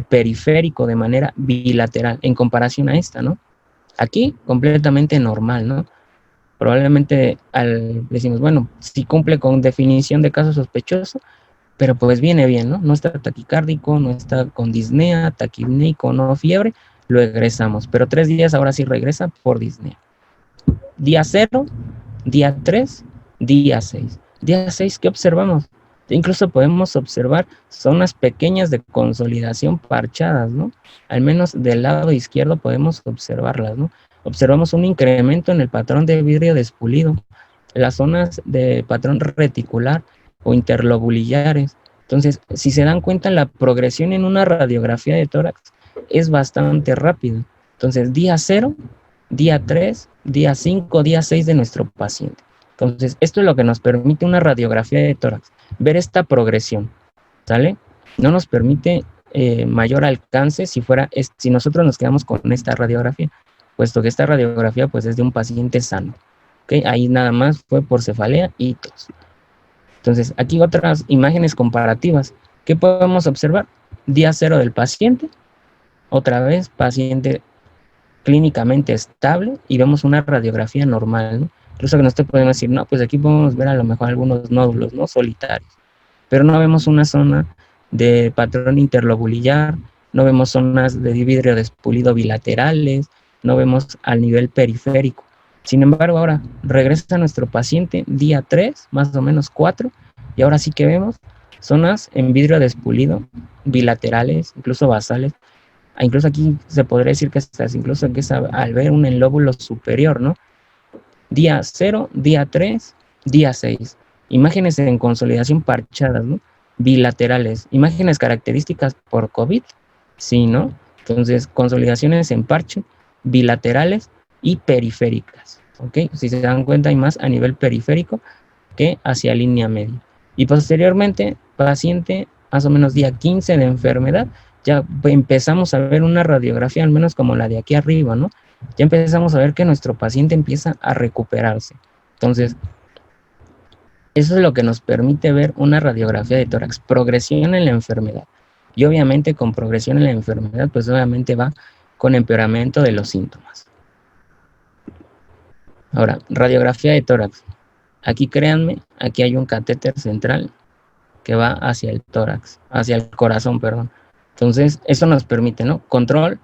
periférico de manera bilateral en comparación a esta, ¿no? Aquí completamente normal, ¿no? Probablemente decimos, bueno, si cumple con definición de caso sospechoso, pero pues viene bien, ¿no? No está taquicárdico, no está con disnea, taquipneico, no fiebre, lo egresamos. Pero 3 días ahora sí regresa por disnea. Día 0, día 3, día 6. Día 6, ¿qué observamos? Incluso podemos observar zonas pequeñas de consolidación parchadas, ¿no? Al menos del lado izquierdo podemos observarlas, ¿no? Observamos un incremento en el patrón de vidrio despulido, las zonas de patrón reticular o interlobulillares. Entonces, si se dan cuenta, la progresión en una radiografía de tórax es bastante rápida. Entonces, día 0, día 3, día 5, día 6 de nuestro paciente. Entonces, esto es lo que nos permite una radiografía de tórax, ver esta progresión, ¿sale? No nos permite mayor alcance si nosotros nos quedamos con esta radiografía, puesto que esta radiografía pues es de un paciente sano. ¿Okay? Ahí nada más fue por cefalea y tos. Entonces, aquí otras imágenes comparativas. ¿Qué podemos observar? Día 0 del paciente, otra vez paciente clínicamente estable y vemos una radiografía normal, ¿no? Incluso que nos te podemos decir, no, pues aquí podemos ver a lo mejor algunos nódulos, ¿no? Solitarios, pero no vemos una zona de patrón interlobulillar, no vemos zonas de vidrio despulido bilaterales, no vemos al nivel periférico. Sin embargo, ahora regresa nuestro paciente día 3, más o menos 4, y ahora sí que vemos zonas en vidrio despulido bilaterales, incluso basales. Incluso aquí se podría decir que incluso que es al ver un lóbulo superior, ¿no? Día 0, día 3, día 6. Imágenes en consolidación parchadas, ¿no? Bilaterales. Imágenes características por COVID, sí, ¿no? Entonces, consolidaciones en parche, bilaterales y periféricas, ¿ok? Si se dan cuenta, hay más a nivel periférico que hacia línea media. Y posteriormente, paciente más o menos día 15 de enfermedad, ya empezamos a ver una radiografía, al menos como la de aquí arriba, ¿no? Ya empezamos a ver que nuestro paciente empieza a recuperarse. Entonces, eso es lo que nos permite ver una radiografía de tórax, progresión en la enfermedad. Y obviamente con progresión en la enfermedad, pues obviamente va con empeoramiento de los síntomas. Ahora, radiografía de tórax. Aquí créanme, aquí hay un catéter central que va hacia el tórax, hacia el corazón, perdón. Entonces, eso nos permite, ¿no? Control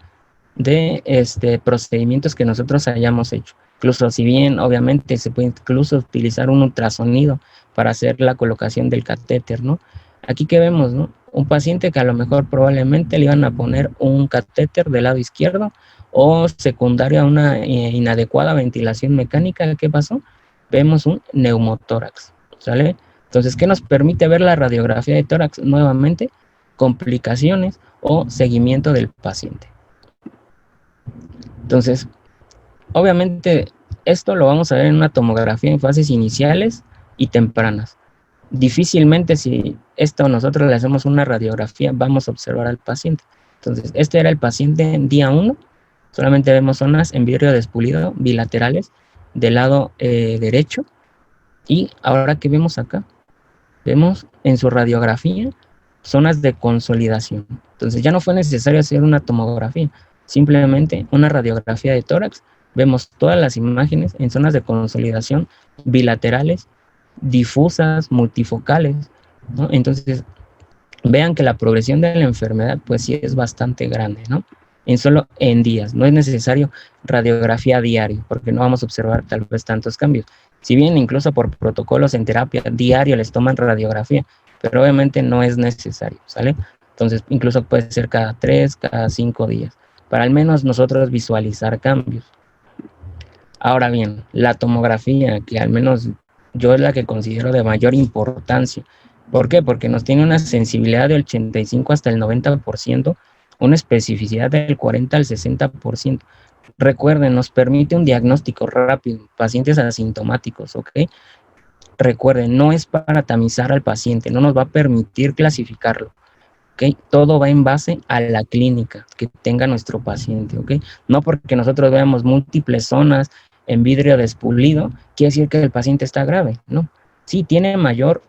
de procedimientos que nosotros hayamos hecho. Incluso si bien obviamente se puede incluso utilizar un ultrasonido para hacer la colocación del catéter, ¿no? Aquí que vemos, ¿no? Un paciente que a lo mejor probablemente le iban a poner un catéter del lado izquierdo o secundario a una inadecuada ventilación mecánica. ¿Qué pasó? Vemos un neumotórax, ¿sale? Entonces, ¿qué nos permite ver la radiografía de tórax? Nuevamente, complicaciones o seguimiento del paciente. Entonces, obviamente, esto lo vamos a ver en una tomografía en fases iniciales y tempranas. Difícilmente si esto nosotros le hacemos una radiografía, vamos a observar al paciente. Entonces, este era el paciente en día 1. Solamente vemos zonas en vidrio despulido bilaterales del lado derecho. Y ahora, ¿qué vemos acá? Vemos en su radiografía zonas de consolidación. Entonces, ya no fue necesario hacer una tomografía, simplemente una radiografía de tórax. Vemos todas las imágenes en zonas de consolidación bilaterales, difusas, multifocales, ¿no? Entonces, vean que la progresión de la enfermedad, pues sí es bastante grande, ¿no? En días. No es necesario radiografía diario, porque no vamos a observar tal vez tantos cambios. Si bien incluso por protocolos en terapia diario les toman radiografía, pero obviamente no es necesario, ¿sale? Entonces, incluso puede ser cada 3, cada 5 días, para al menos nosotros visualizar cambios. Ahora bien, la tomografía, que al menos yo es la que considero de mayor importancia. ¿Por qué? Porque nos tiene una sensibilidad del 85 hasta el 90%, una especificidad del 40 al 60%. Recuerden, nos permite un diagnóstico rápido, pacientes asintomáticos, ¿ok? Recuerden, no es para tamizar al paciente, no nos va a permitir clasificarlo, ¿ok? Todo va en base a la clínica que tenga nuestro paciente, ¿ok? No porque nosotros veamos múltiples zonas en vidrio despulido, quiere decir que el paciente está grave, ¿no? Sí, tiene mayor,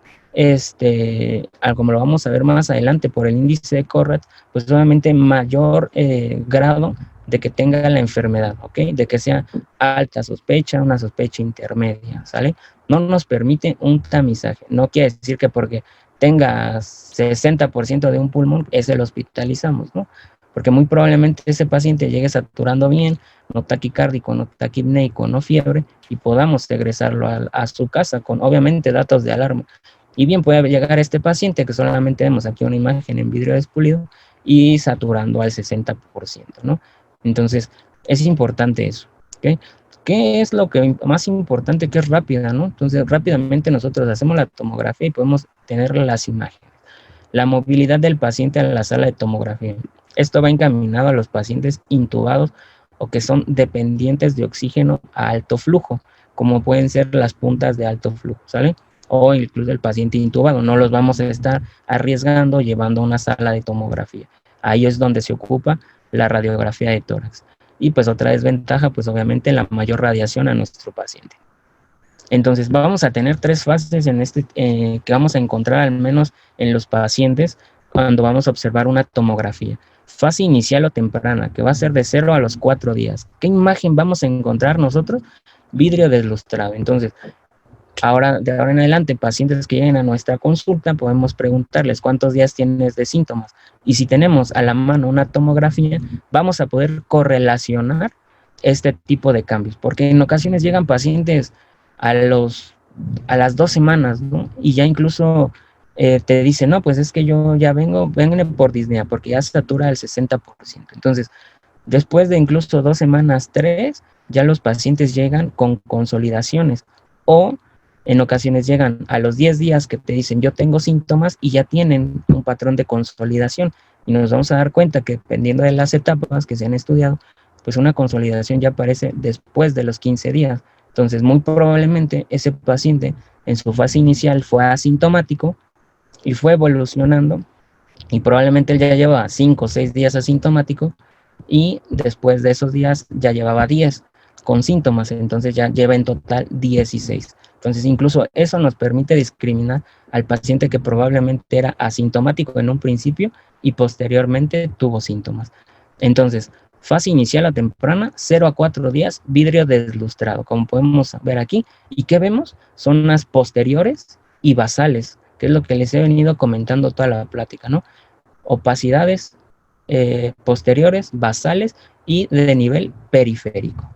como lo vamos a ver más adelante por el índice de Corrat, pues obviamente mayor grado de que tenga la enfermedad, ¿ok? De que sea alta sospecha, una sospecha intermedia, ¿sale? No nos permite un tamizaje, no quiere decir que porque tenga 60% de un pulmón, ese lo hospitalizamos, ¿no? Porque muy probablemente ese paciente llegue saturando bien, no taquicárdico, no taquipneico, no fiebre, y podamos regresarlo a su casa con obviamente datos de alarma. Y bien puede llegar este paciente, que solamente vemos aquí una imagen en vidrio despulido, y saturando al 60%, ¿no? Entonces, es importante eso, ¿ok? ¿Qué es lo que más importante? Que es rápida, ¿no? Entonces, rápidamente nosotros hacemos la tomografía y podemos tener las imágenes. La movilidad del paciente a la sala de tomografía. Esto va encaminado a los pacientes intubados o que son dependientes de oxígeno a alto flujo, como pueden ser las puntas de alto flujo, ¿sale? O incluso el paciente intubado. No los vamos a estar arriesgando llevando a una sala de tomografía. Ahí es donde se ocupa la radiografía de tórax. Y pues otra desventaja, pues obviamente la mayor radiación a nuestro paciente. Entonces vamos a tener 3 fases en que vamos a encontrar al menos en los pacientes cuando vamos a observar una tomografía. Fase inicial o temprana, que va a ser de 0 a los 4 días. ¿Qué imagen vamos a encontrar nosotros? vidrio deslustrado. Entonces, de ahora en adelante, pacientes que lleguen a nuestra consulta, podemos preguntarles cuántos días tienes de síntomas. Y si tenemos a la mano una tomografía, vamos a poder correlacionar este tipo de cambios. Porque en ocasiones llegan pacientes a, a las 2 semanas, ¿no? Y ya incluso te dicen, no, pues es que yo ya vengo por disnea, porque ya satura el 60%. Entonces, después de incluso 2 semanas, 3, ya los pacientes llegan con consolidaciones o en ocasiones llegan a los 10 días que te dicen yo tengo síntomas y ya tienen un patrón de consolidación y nos vamos a dar cuenta que dependiendo de las etapas que se han estudiado, pues una consolidación ya aparece después de los 15 días. Entonces, muy probablemente ese paciente en su fase inicial fue asintomático y fue evolucionando y probablemente él ya lleva 5 o 6 días asintomático y después de esos días ya llevaba 10 con síntomas, entonces ya lleva en total 16. Entonces incluso eso nos permite discriminar al paciente que probablemente era asintomático en un principio y posteriormente tuvo síntomas. Entonces, fase inicial o temprana, 0 a 4 días, vidrio deslustrado, como podemos ver aquí. ¿Y qué vemos? Zonas posteriores y basales, que es lo que les he venido comentando toda la plática, ¿no? Opacidades posteriores, basales y de nivel periférico.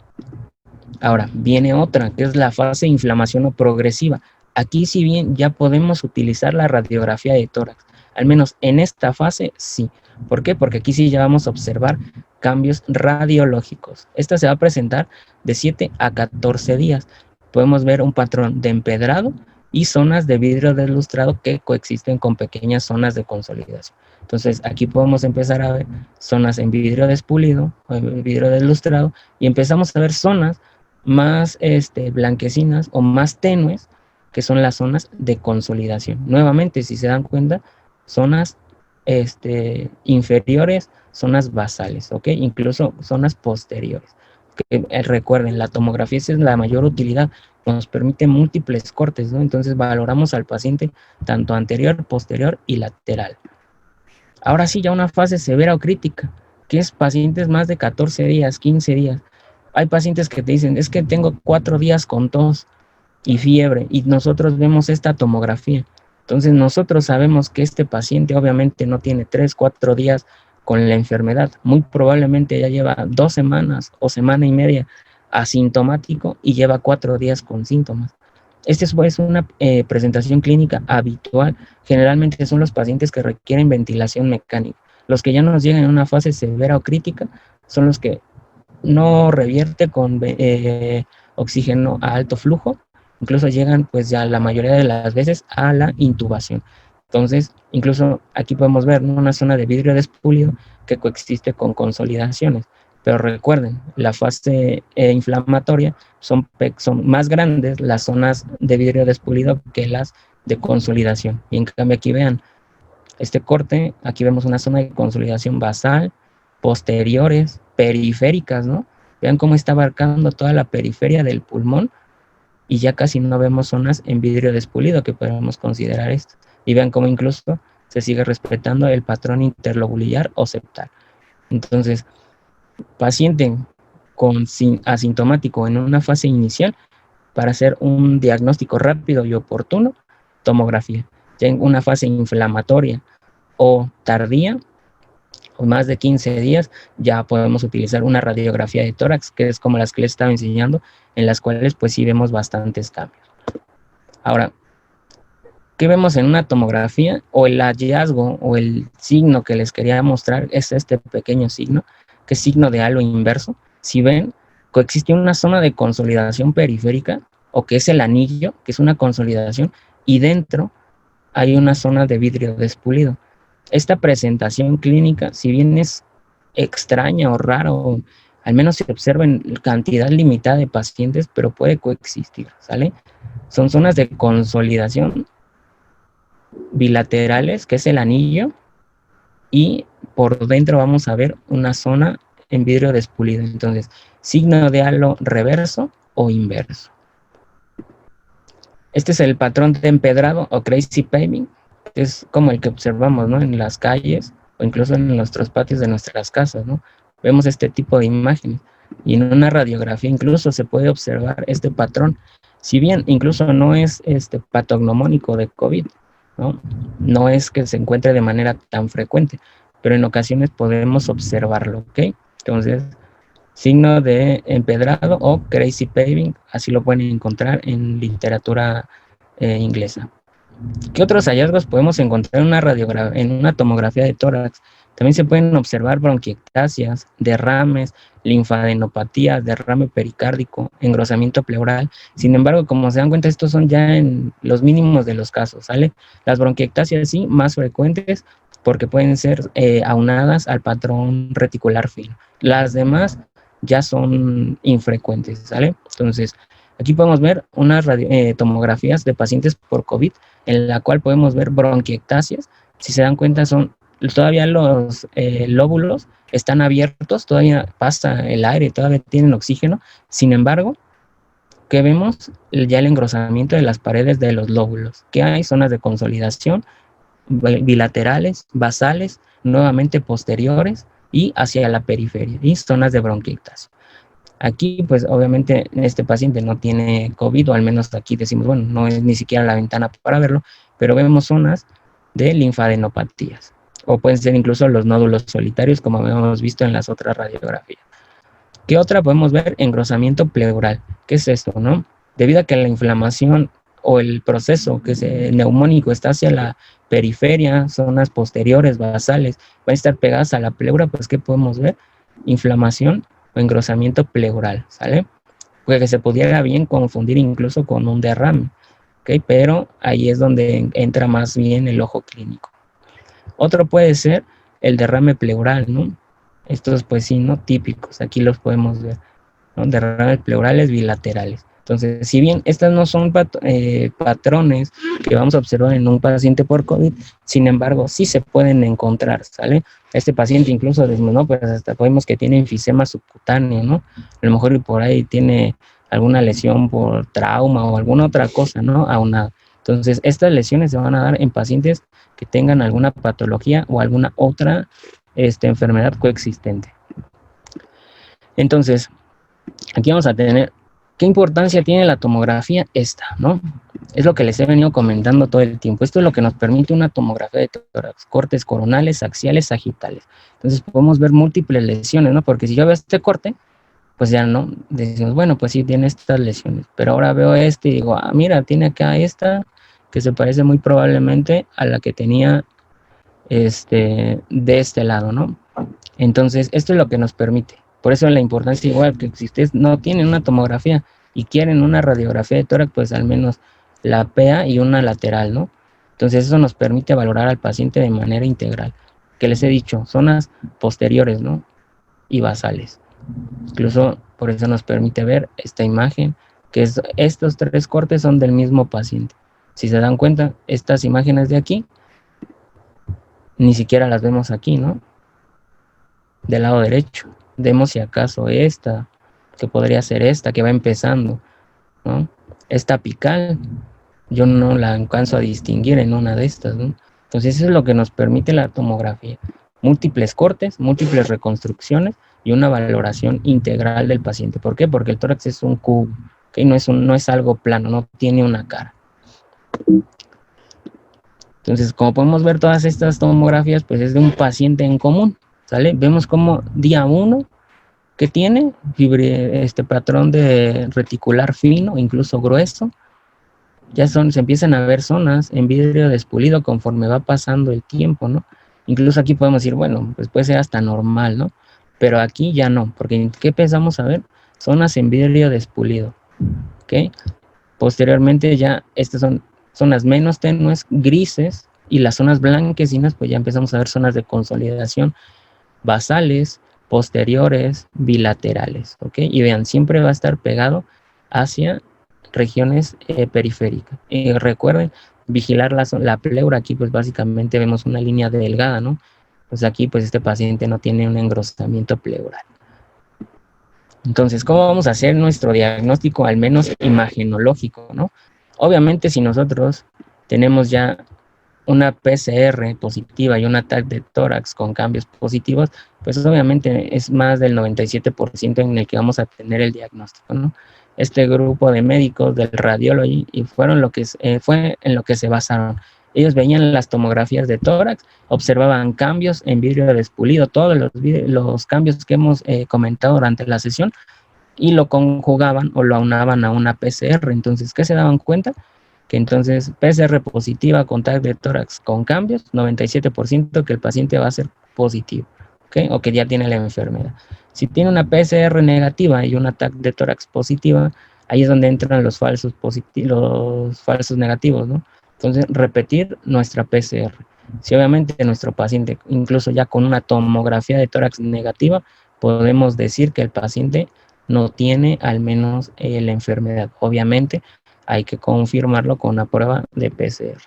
Ahora, viene otra, que es la fase de inflamación o progresiva. Aquí, si bien ya podemos utilizar la radiografía de tórax, al menos en esta fase sí. ¿Por qué? Porque aquí sí ya vamos a observar cambios radiológicos. Esta se va a presentar de 7 a 14 días. Podemos ver un patrón de empedrado y zonas de vidrio deslustrado que coexisten con pequeñas zonas de consolidación. Entonces, aquí podemos empezar a ver zonas en vidrio despulido, vidrio deslustrado, y empezamos a ver zonas más blanquecinas o más tenues, que son las zonas de consolidación. Nuevamente, si se dan cuenta, zonas inferiores, zonas basales, ¿ok? Incluso zonas posteriores. Que, recuerden, la tomografía es la mayor utilidad, nos permite múltiples cortes, ¿no? Entonces valoramos al paciente tanto anterior, posterior y lateral. Ahora sí, ya una fase severa o crítica, que es pacientes más de 14 días, 15 días. Hay pacientes que te dicen, es que tengo 4 días con tos y fiebre, y nosotros vemos esta tomografía. Entonces nosotros sabemos que este paciente obviamente no tiene 3, 4 días con la enfermedad. Muy probablemente ya lleva 2 semanas o semana y media asintomático y lleva 4 días con síntomas. Esta es una presentación clínica habitual. Generalmente son los pacientes que requieren ventilación mecánica. Los que ya nos llegan en una fase severa o crítica son los que no revierte con oxígeno a alto flujo. Incluso llegan pues ya la mayoría de las veces a la intubación. Entonces, incluso aquí podemos ver, ¿no?, una zona de vidrio despulido que coexiste con consolidaciones. Pero recuerden, la fase inflamatoria son más grandes las zonas de vidrio despulido que las de consolidación. Y en cambio aquí vean, este corte, aquí vemos una zona de consolidación basal, posteriores, periféricas, ¿no? Vean cómo está abarcando toda la periferia del pulmón y ya casi no vemos zonas en vidrio despulido que podemos considerar esto. Y vean cómo incluso se sigue respetando el patrón interlobulillar o septal. Entonces, paciente con asintomático en una fase inicial, para hacer un diagnóstico rápido y oportuno, tomografía. Ya en una fase inflamatoria o tardía, o más de 15 días, ya podemos utilizar una radiografía de tórax, que es como las que les estaba enseñando, en las cuales pues sí vemos bastantes cambios. Ahora, ¿qué vemos en una tomografía? O el hallazgo o el signo que les quería mostrar es este pequeño signo, que es signo de halo inverso. Si ven, coexiste una zona de consolidación periférica, o que es el anillo, que es una consolidación, y dentro hay una zona de vidrio despulido. Esta presentación clínica, si bien es extraña o rara, o al menos se observa en cantidad limitada de pacientes, pero puede coexistir, ¿sale? Son zonas de consolidación bilaterales, que es el anillo, y por dentro vamos a ver una zona en vidrio despulido. Entonces, signo de halo reverso o inverso. Este es el patrón de empedrado o crazy paving, que es como el que observamos, ¿no?, en las calles o incluso en nuestros patios de nuestras casas, ¿no? Vemos este tipo de imágenes. Y en una radiografía incluso se puede observar este patrón. Si bien incluso no es patognomónico de COVID, ¿no? No es que se encuentre de manera tan frecuente, pero en ocasiones podemos observarlo, ¿ok? Entonces, signo de empedrado o crazy paving, así lo pueden encontrar en literatura inglesa. ¿Qué otros hallazgos podemos encontrar en una tomografía de tórax? También se pueden observar bronquiectasias, derrames, linfadenopatías, derrame pericárdico, engrosamiento pleural. Sin embargo, como se dan cuenta, estos son ya en los mínimos de los casos, ¿sale? Las bronquiectasias sí, más frecuentes, porque pueden ser aunadas al patrón reticular fino. Las demás ya son infrecuentes, ¿sale? Entonces, aquí podemos ver unas tomografías de pacientes por COVID en la cual podemos ver bronquiectasias. Si se dan cuenta, son todavía los lóbulos están abiertos, todavía pasa el aire, todavía tienen oxígeno. Sin embargo, ¿qué vemos? Ya el engrosamiento de las paredes de los lóbulos. ¿Qué hay? Zonas de consolidación bilaterales, basales, nuevamente posteriores y hacia la periferia, y zonas de bronquiectasia. Aquí, pues obviamente este paciente no tiene COVID, o al menos aquí decimos, bueno, no es ni siquiera la ventana para verlo, pero vemos zonas de linfadenopatías, o pueden ser incluso los nódulos solitarios, como habíamos visto en las otras radiografías. ¿Qué otra podemos ver? Engrosamiento pleural. ¿Qué es esto, no? Debido a que la inflamación o el proceso neumónico está hacia la periferia, zonas posteriores, basales, van a estar pegadas a la pleura, pues ¿qué podemos ver? Inflamación o engrosamiento pleural, ¿sale? Porque se pudiera bien confundir incluso con un derrame, ¿ok? Pero ahí es donde entra más bien el ojo clínico. Otro puede ser el derrame pleural, ¿no? Estos pues sí, ¿no? Típicos, aquí los podemos ver, ¿no? Derrames pleurales bilaterales. Entonces, si bien estas no son patrones que vamos a observar en un paciente por COVID, sin embargo, sí se pueden encontrar, ¿sale? Este paciente incluso, ¿no? Pues hasta podemos que tiene enfisema subcutáneo, ¿no? A lo mejor por ahí tiene alguna lesión por trauma o alguna otra cosa, ¿no? Aunado. Entonces, estas lesiones se van a dar en pacientes que tengan alguna patología o alguna otra enfermedad coexistente. Entonces, aquí vamos a tener, ¿qué importancia tiene la tomografía? Esta, ¿no? Es lo que les he venido comentando todo el tiempo. Esto es lo que nos permite una tomografía de tórax, cortes coronales, axiales, sagitales. Entonces podemos ver múltiples lesiones, ¿no? Porque si yo veo este corte, pues ya no, decimos, bueno, pues sí tiene estas lesiones. Pero ahora veo este y digo, ah, mira, tiene acá esta, que se parece muy probablemente a la que tenía de este lado, ¿no? Entonces, esto es lo que nos permite. Por eso la importancia igual que si ustedes no tienen una tomografía y quieren una radiografía de tórax, pues al menos la PEA y una lateral, ¿no? Entonces eso nos permite valorar al paciente de manera integral. Que les he dicho, zonas posteriores, ¿no? Y basales. Incluso por eso nos permite ver esta imagen, que estos tres cortes son del mismo paciente. Si se dan cuenta, estas imágenes de aquí, ni siquiera las vemos aquí, ¿no? Del lado derecho. Vemos si acaso esta, que podría ser esta, que va empezando, ¿no? Esta apical, yo no la alcanzo a distinguir en una de estas, ¿no? Entonces eso es lo que nos permite la tomografía. Múltiples cortes, múltiples reconstrucciones y una valoración integral del paciente. ¿Por qué? Porque el tórax es un cubo, ¿okay? No es algo plano, no tiene una cara. Entonces, como podemos ver todas estas tomografías, pues es de un paciente en común, ¿sale? Vemos como día 1 que tiene patrón de reticular fino, incluso grueso. Ya se empiezan a ver zonas en vidrio despulido conforme va pasando el tiempo, ¿no? Incluso aquí podemos decir, bueno, pues puede ser hasta normal, ¿no? Pero aquí ya no, porque ¿qué pensamos a ver? Zonas en vidrio despulido, ¿ok? Posteriormente ya estas son zonas menos tenues, grises, y las zonas blanquecinas, pues ya empezamos a ver zonas de consolidación basales, posteriores, bilaterales, ¿ok? Y vean, siempre va a estar pegado hacia regiones periféricas. Recuerden, vigilar la pleura, aquí pues básicamente vemos una línea delgada, ¿no? Pues aquí pues este paciente no tiene un engrosamiento pleural. Entonces, ¿cómo vamos a hacer nuestro diagnóstico, al menos imagenológico, ¿no? Obviamente, si nosotros tenemos ya una PCR positiva y una TAC de tórax con cambios positivos, pues obviamente es más del 97% en el que vamos a tener el diagnóstico, ¿no? Este grupo de médicos del Radiology y fue en lo que se basaron. Ellos veían las tomografías de tórax, observaban cambios en vidrio despulido, todos los cambios que hemos comentado durante la sesión, y lo conjugaban o lo aunaban a una PCR. Entonces, ¿qué se daban cuenta? Que entonces PCR positiva con TAC de tórax con cambios, 97% que el paciente va a ser positivo, ¿okay? O que ya tiene la enfermedad. Si tiene una PCR negativa y una TAC de tórax positiva, ahí es donde entran los falsos negativos, ¿no? Entonces, repetir nuestra PCR. Si obviamente nuestro paciente, incluso ya con una tomografía de tórax negativa, podemos decir que el paciente no tiene al menos la enfermedad. Obviamente hay que confirmarlo con una prueba de PCR.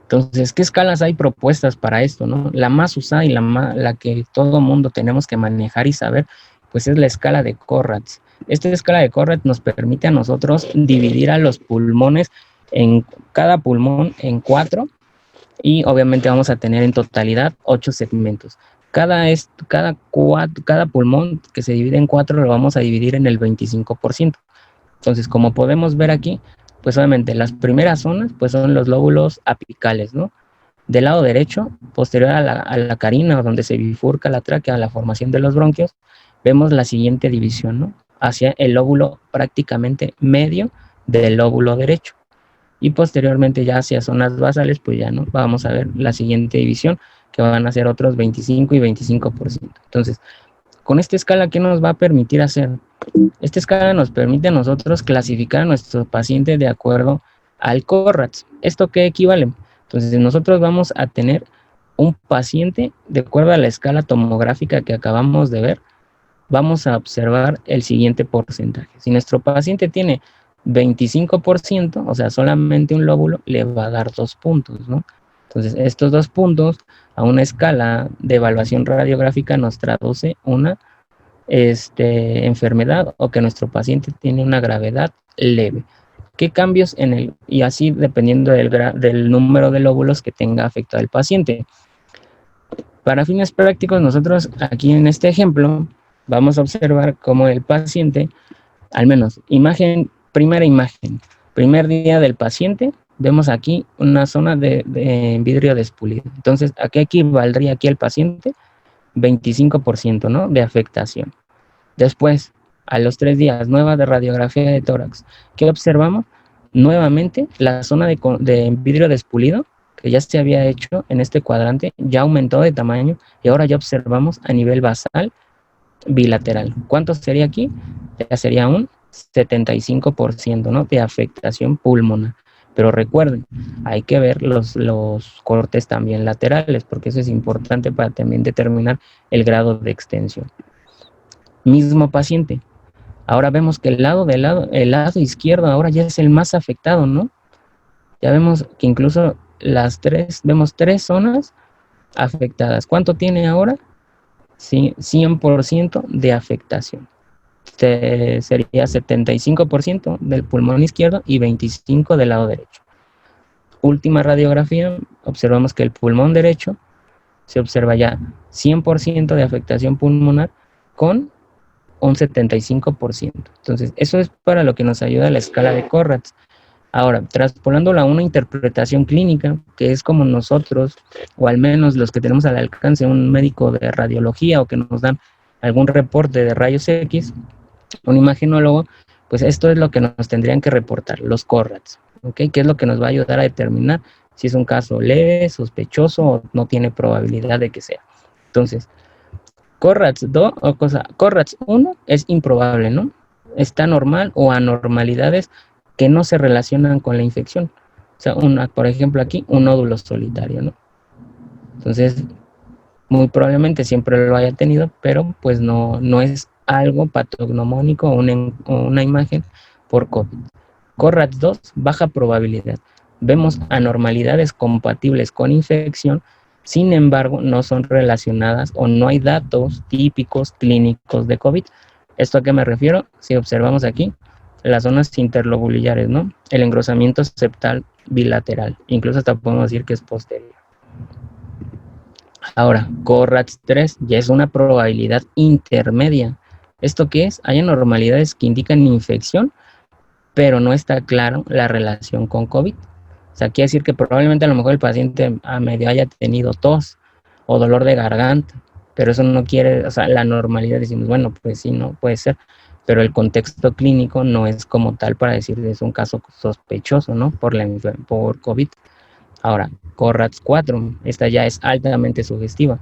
Entonces, ¿qué escalas hay propuestas para esto, no? La más usada y la que todo mundo tenemos que manejar y saber, pues es la escala de Corrats. Esta escala de Corrats nos permite a nosotros dividir a los pulmones en cada pulmón en 4 y obviamente vamos a tener en totalidad 8 segmentos. Cada pulmón que se divide en 4 lo vamos a dividir en el 25%. Entonces, como podemos ver aquí, pues obviamente las primeras zonas pues son los lóbulos apicales, ¿no? Del lado derecho, posterior a la carina, donde se bifurca la tráquea, a la formación de los bronquios, vemos la siguiente división, ¿no? Hacia el lóbulo prácticamente medio del lóbulo derecho. Y posteriormente ya hacia zonas basales, pues ya no vamos a ver la siguiente división, que van a ser otros 25 y 25%. Entonces, con esta escala, ¿qué nos va a permitir hacer? Esta escala nos permite a nosotros clasificar a nuestro paciente de acuerdo al Corrats. ¿Esto qué equivale? Entonces, nosotros vamos a tener un paciente de acuerdo a la escala tomográfica que acabamos de ver. Vamos a observar el siguiente porcentaje. Si nuestro paciente tiene 25%, o sea, solamente un lóbulo, le va a dar 2 puntos, ¿no? Entonces, estos 2 puntos a una escala de evaluación radiográfica nos traduce una enfermedad o que nuestro paciente tiene una gravedad leve. ¿Qué cambios en el, y así dependiendo del número de lóbulos que tenga afectado el paciente? Para fines prácticos, nosotros aquí en este ejemplo vamos a observar cómo el paciente, al menos primera imagen, primer día del paciente, vemos aquí una zona de vidrio despulido. Entonces, ¿a qué equivaldría aquí el paciente? 25%, ¿no? De afectación. Después, a los 3 días, nueva de radiografía de tórax. ¿Qué observamos? Nuevamente, la zona de vidrio despulido, que ya se había hecho en este cuadrante, ya aumentó de tamaño y ahora ya observamos a nivel basal bilateral. ¿Cuánto sería aquí? Ya sería un 75%, ¿no? De afectación pulmonar. Pero recuerden, hay que ver los cortes también laterales, porque eso es importante para también determinar el grado de extensión. Mismo paciente. Ahora vemos que el lado izquierdo ahora ya es el más afectado, ¿no? Ya vemos que incluso vemos 3 zonas afectadas. ¿Cuánto tiene ahora? Sí, 100% de afectación. Sería 75% del pulmón izquierdo y 25% del lado derecho. Última radiografía, observamos que el pulmón derecho se observa ya 100% de afectación pulmonar con un 75%. Entonces, eso es para lo que nos ayuda la escala de Corrats. Ahora, traspolándola a una interpretación clínica, que es como nosotros, o al menos los que tenemos al alcance, un médico de radiología o que nos dan algún reporte de rayos X, un imagenólogo, pues esto es lo que nos tendrían que reportar, los Corrats, ¿ok? Que es lo que nos va a ayudar a determinar si es un caso leve, sospechoso o no tiene probabilidad de que sea. Entonces, Corrats 1 es improbable, ¿no? Está normal o anormalidades que no se relacionan con la infección. O sea, por ejemplo aquí, un nódulo solitario, ¿no? Entonces, muy probablemente siempre lo haya tenido, pero pues no es algo patognomónico o una imagen por COVID. Corrats 2, baja probabilidad. Vemos anormalidades compatibles con infección, sin embargo, no son relacionadas o no hay datos típicos clínicos de COVID. ¿Esto a qué me refiero? Si observamos aquí, las zonas interlobulares, ¿no? El engrosamiento septal bilateral, incluso hasta podemos decir que es posterior. Ahora, CORRATS 3 ya es una probabilidad intermedia. ¿Esto qué es? Hay anormalidades que indican infección, pero no está claro la relación con COVID. O sea, quiere decir que probablemente a lo mejor el paciente a medio haya tenido tos o dolor de garganta, pero eso no quiere, o sea, la normalidad decimos, bueno, pues sí, no puede ser, pero el contexto clínico no es como tal para decir que es un caso sospechoso, ¿no? Por COVID. Ahora, CORRATS 4, esta ya es altamente sugestiva,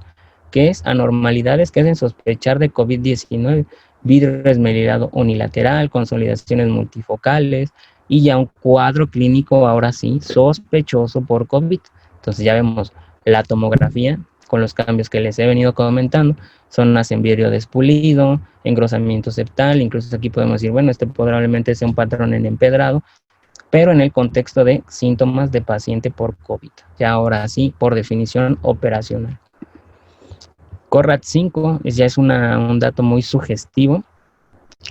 que es anormalidades que hacen sospechar de COVID-19, vidrio esmerilado unilateral, consolidaciones multifocales y ya un cuadro clínico ahora sí sospechoso por COVID. Entonces ya vemos la tomografía con los cambios que les he venido comentando, zonas en vidrio despulido, engrosamiento septal, incluso aquí podemos decir, bueno, este probablemente sea un patrón en empedrado, pero en el contexto de síntomas de paciente por COVID, ya ahora sí, por definición operacional. CORRAT 5 ya es un dato muy sugestivo.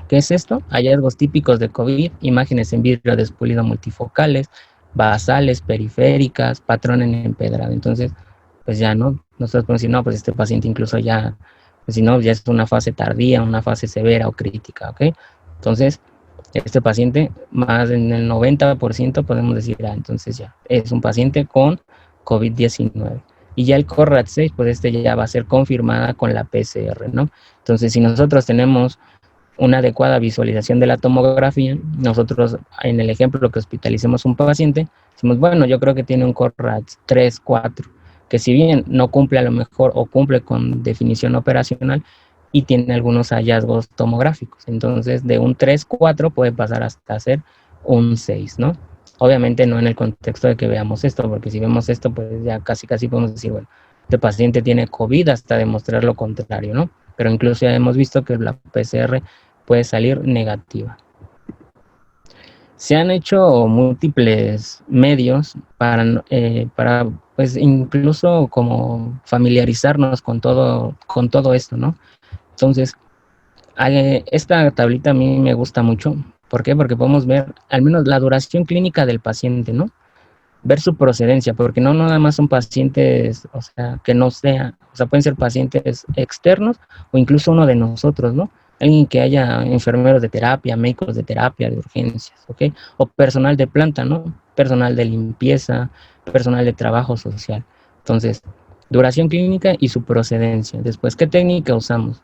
¿Qué es esto? Hallazgos típicos de COVID, imágenes en vidrio despulido multifocales, basales, periféricas, patrón en empedrado. Entonces, pues ya no, nosotros podemos decir, no, pues este paciente incluso ya, pues si no, ya es una fase tardía, una fase severa o crítica, ¿ok? Entonces, este paciente, más en el 90% podemos decir, entonces ya, es un paciente con COVID-19. Y ya el CORRAT 6, pues este ya va a ser confirmada con la PCR, ¿no? Entonces, si nosotros tenemos una adecuada visualización de la tomografía, nosotros en el ejemplo que hospitalicemos un paciente, decimos, bueno, yo creo que tiene un CORRAT 3, 4, que si bien no cumple a lo mejor o cumple con definición operacional, y tiene algunos hallazgos tomográficos. Entonces, de un 3, 4 puede pasar hasta ser un 6, ¿no? Obviamente no en el contexto de que veamos esto, porque si vemos esto, pues ya casi podemos decir, bueno, este paciente tiene COVID hasta demostrar lo contrario, ¿no? Pero incluso ya hemos visto que la PCR puede salir negativa. Se han hecho múltiples medios para pues incluso como familiarizarnos con todo esto, ¿no? Entonces, esta tablita a mí me gusta mucho. ¿Por qué? Porque podemos ver al menos la duración clínica del paciente, ¿no? Ver su procedencia, porque no nada más son pacientes, o sea, que no sea, o sea, pueden ser pacientes externos o incluso uno de nosotros, ¿no? Alguien que haya enfermeros de terapia, médicos de terapia, de urgencias, ¿ok? O personal de planta, ¿no? Personal de limpieza, personal de trabajo social. Entonces, duración clínica y su procedencia. Después, ¿qué técnica usamos?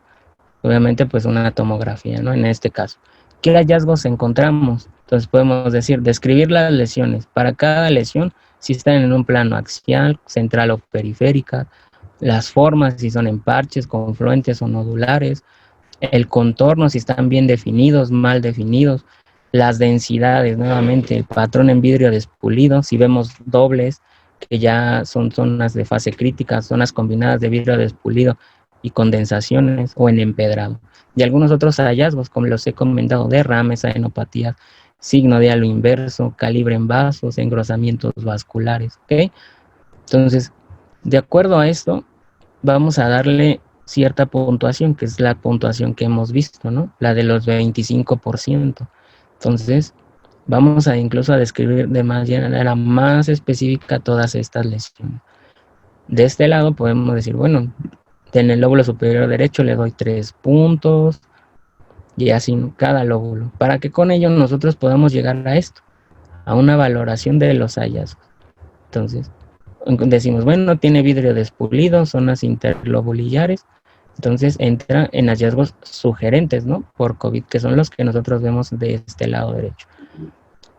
Obviamente pues una tomografía, ¿no? En este caso. ¿Qué hallazgos encontramos? Entonces podemos decir, describir las lesiones. Para cada lesión, si están en un plano axial, central o periférica, las formas, si son en parches, confluentes o nodulares, el contorno, si están bien definidos, mal definidos, las densidades, nuevamente, el patrón en vidrio despulido, si vemos dobles, que ya son zonas de fase crítica, zonas combinadas de vidrio despulido y condensaciones o en empedrado. Y algunos otros hallazgos, como los he comentado, derrames, adenopatías, signo de halo inverso, calibre en vasos, engrosamientos vasculares, ¿ok? Entonces, de acuerdo a esto, vamos a darle cierta puntuación, que es la puntuación que hemos visto, ¿no? La de los 25%. Entonces, vamos a incluso a describir de manera más específica todas estas lesiones. De este lado podemos decir, bueno, en el lóbulo superior derecho le doy 3 puntos y así cada lóbulo, para que con ello nosotros podamos llegar a esto, a una valoración de los hallazgos. Entonces, decimos, bueno, tiene vidrio despulido, zonas interlobulares, entonces entra en hallazgos sugerentes, ¿no? Por COVID, que son los que nosotros vemos de este lado derecho.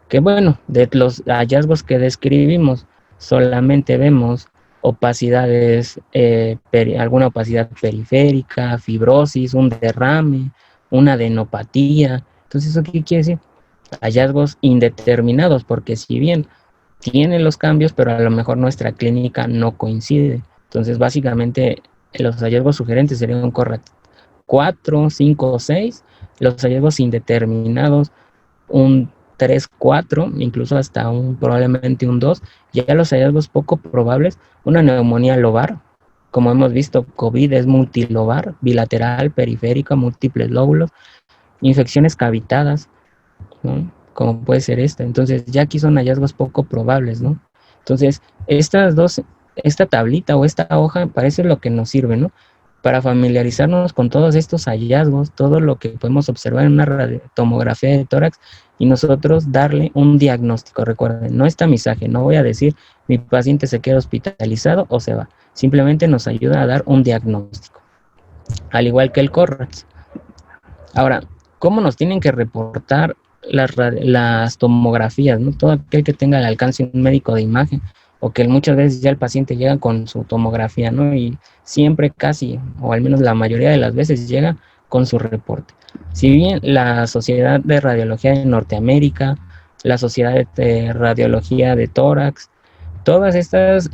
Que bueno, de los hallazgos que describimos, solamente vemos opacidades, alguna opacidad periférica, fibrosis, un derrame, una adenopatía. Entonces, ¿eso qué quiere decir? Hallazgos indeterminados, porque si bien tiene los cambios, pero a lo mejor nuestra clínica no coincide. Entonces, básicamente, los hallazgos sugerentes serían un correcto 4, 5 o 6, los hallazgos indeterminados, un 3, 4, incluso hasta probablemente un 2, ya los hallazgos poco probables, una neumonía lobar, como hemos visto, COVID es multilobar, bilateral, periférica, múltiples lóbulos, infecciones cavitadas, ¿no? Como puede ser esta. Entonces, ya aquí son hallazgos poco probables, ¿no? Entonces, esta tablita o esta hoja parece lo que nos sirve, ¿no? Para familiarizarnos con todos estos hallazgos, todo lo que podemos observar en una tomografía de tórax y nosotros darle un diagnóstico. Recuerden, no es tamizaje, no voy a decir mi paciente se queda hospitalizado o se va. Simplemente nos ayuda a dar un diagnóstico, al igual que el CORRAX. Ahora, ¿cómo nos tienen que reportar las tomografías, ¿no? Todo aquel que tenga el alcance de un médico de imagen o que muchas veces ya el paciente llega con su tomografía, ¿no? Y siempre casi, o al menos la mayoría de las veces llega con su reporte. Si bien la Sociedad de Radiología de Norteamérica, la Sociedad de Radiología de Tórax, todas estas,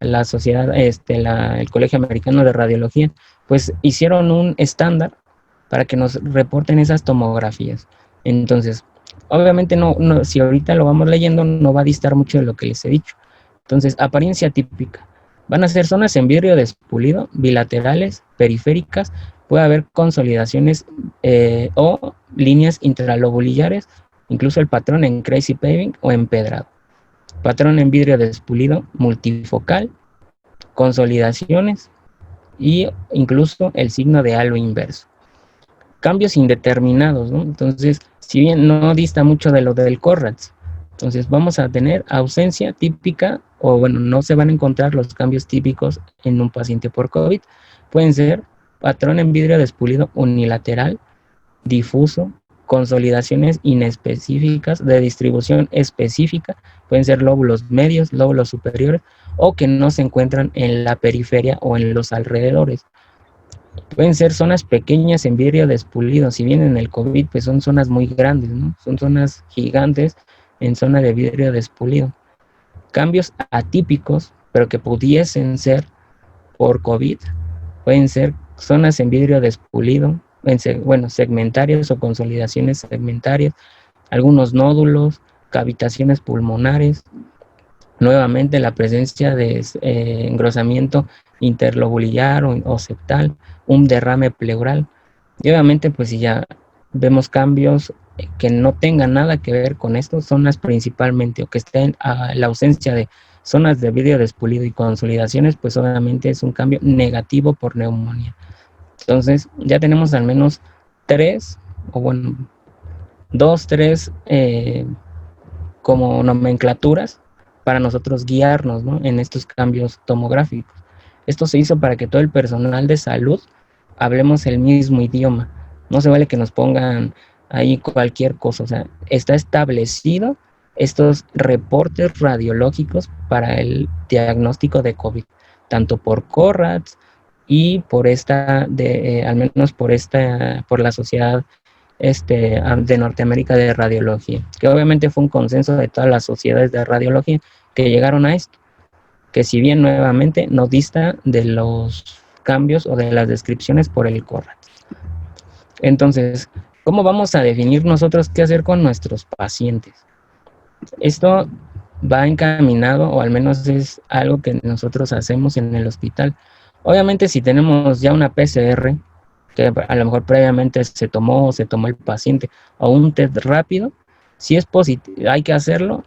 la sociedad, el Colegio Americano de Radiología, pues hicieron un estándar para que nos reporten esas tomografías. Entonces, obviamente si ahorita lo vamos leyendo, no va a distar mucho de lo que les he dicho. Entonces, apariencia típica. Van a ser zonas en vidrio despulido, bilaterales, periféricas, puede haber consolidaciones o líneas intralobulillares, incluso el patrón en crazy paving o empedrado. Patrón en vidrio despulido, multifocal, consolidaciones y incluso el signo de halo inverso. Cambios indeterminados, ¿no? Entonces, si bien no dista mucho de lo del CORRAX, entonces vamos a tener ausencia típica, o bueno, no se van a encontrar los cambios típicos en un paciente por COVID. Pueden ser patrón en vidrio despulido unilateral, difuso, consolidaciones inespecíficas de distribución específica, pueden ser lóbulos medios, lóbulos superiores, o que no se encuentran en la periferia o en los alrededores. Pueden ser zonas pequeñas en vidrio despulido, si bien en el COVID pues son zonas muy grandes, ¿no? Son zonas gigantes en zona de vidrio despulido. Cambios atípicos, pero que pudiesen ser por COVID, pueden ser zonas en vidrio despulido, bueno, segmentarias o consolidaciones segmentarias, algunos nódulos, cavitaciones pulmonares, nuevamente la presencia de engrosamiento interlobulillar o septal, un derrame pleural. Y obviamente, pues si ya vemos cambios que no tengan nada que ver con esto, zonas principalmente, o que estén a la ausencia de zonas de vidrio despulido y consolidaciones, pues obviamente es un cambio negativo por neumonía. Entonces, ya tenemos al menos 3, o bueno, 2, 3 como nomenclaturas para nosotros guiarnos, ¿no?, en estos cambios tomográficos. Esto se hizo para que todo el personal de salud hablemos el mismo idioma. No se vale que nos pongan ahí cualquier cosa. O sea, está establecido estos reportes radiológicos para el diagnóstico de COVID, tanto por CORRAX y por al menos por la sociedad de Norteamérica de Radiología, que obviamente fue un consenso de todas las sociedades de radiología que llegaron a esto, que si bien nuevamente no dista de los cambios o de las descripciones por el CORRAX. Entonces, ¿cómo vamos a definir nosotros qué hacer con nuestros pacientes? Esto va encaminado, o al menos es algo que nosotros hacemos en el hospital. Obviamente, si tenemos ya una PCR, que a lo mejor previamente se tomó el paciente, o un test rápido, si es positivo, hay que hacerlo,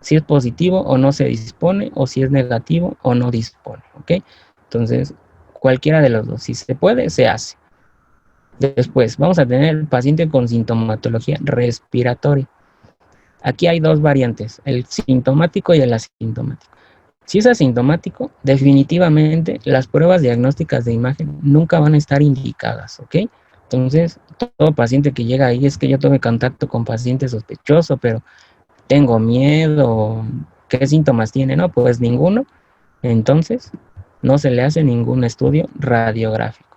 si es positivo o no se dispone, o si es negativo o no dispone, ¿ok? Entonces, cualquiera de los dos, si se puede, se hace. Después, vamos a tener el paciente con sintomatología respiratoria. Aquí hay dos variantes, el sintomático y el asintomático. Si es asintomático, definitivamente las pruebas diagnósticas de imagen nunca van a estar indicadas, ¿ok? Entonces, todo paciente que llega ahí es que yo tuve contacto con paciente sospechoso, pero tengo miedo, ¿qué síntomas tiene? No, pues ninguno. Entonces, no se le hace ningún estudio radiográfico.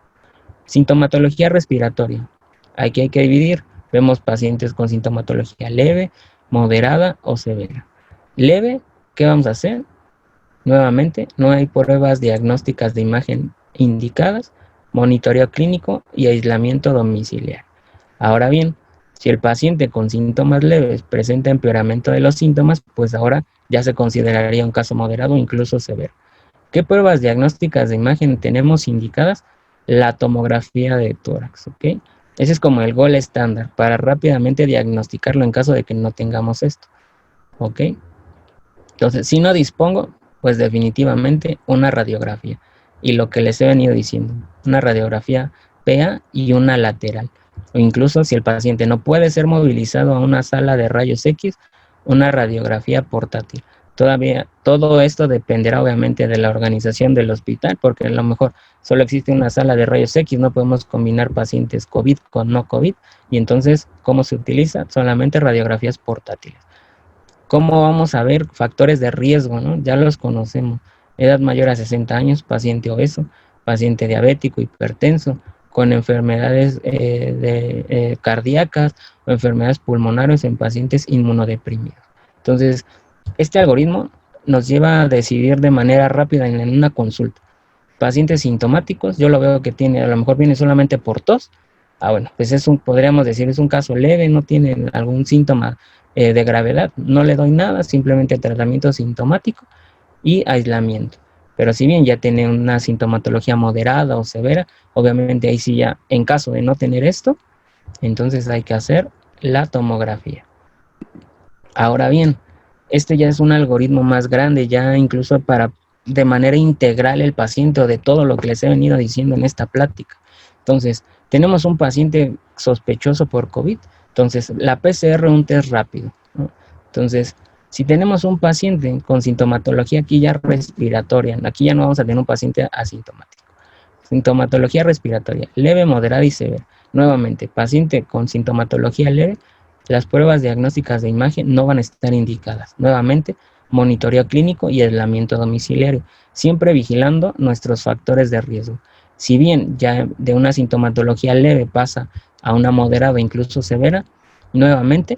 Sintomatología respiratoria. Aquí hay que dividir. Vemos pacientes con sintomatología leve, moderada o severa. Leve, ¿qué vamos a hacer? Nuevamente, no hay pruebas diagnósticas de imagen indicadas, monitoreo clínico y aislamiento domiciliario. Ahora bien, si el paciente con síntomas leves presenta empeoramiento de los síntomas, pues ahora ya se consideraría un caso moderado o incluso severo. ¿Qué pruebas diagnósticas de imagen tenemos indicadas? La tomografía de tórax, ¿ok? Ese es como el gol estándar para rápidamente diagnosticarlo en caso de que no tengamos esto. ¿Ok? Entonces, si no dispongo, pues definitivamente una radiografía. Y lo que les he venido diciendo, una radiografía PA y una lateral. O incluso si el paciente no puede ser movilizado a una sala de rayos X, una radiografía portátil. Todavía todo esto dependerá obviamente de la organización del hospital, porque a lo mejor solo existe una sala de rayos X, no podemos combinar pacientes COVID con no COVID, y entonces, ¿cómo se utiliza? Solamente radiografías portátiles. ¿Cómo vamos a ver factores de riesgo, no? Ya los conocemos. Edad mayor a 60 años, paciente obeso, paciente diabético, hipertenso, con enfermedades cardíacas o enfermedades pulmonares en pacientes inmunodeprimidos. Entonces, este algoritmo nos lleva a decidir de manera rápida en una consulta. Pacientes sintomáticos, yo lo veo que tiene, a lo mejor viene solamente por tos. Bueno, pues podríamos decir, es un caso leve, no tiene algún síntoma de gravedad, no le doy nada, simplemente tratamiento sintomático y aislamiento. Pero si bien ya tiene una sintomatología moderada o severa, obviamente ahí sí ya, en caso de no tener esto, entonces hay que hacer la tomografía. Ahora bien, este ya es un algoritmo más grande, ya incluso para de manera integral el paciente o de todo lo que les he venido diciendo en esta plática. Entonces, tenemos un paciente sospechoso por COVID, entonces la PCR un test rápido, ¿no? Entonces, si tenemos un paciente con sintomatología aquí ya respiratoria, aquí ya no vamos a tener un paciente asintomático. Sintomatología respiratoria, leve, moderada y severa. Nuevamente, paciente con sintomatología leve, las pruebas diagnósticas de imagen no van a estar indicadas. Nuevamente, monitoreo clínico y aislamiento domiciliario, siempre vigilando nuestros factores de riesgo. Si bien ya de una sintomatología leve pasa a una moderada, incluso severa, nuevamente,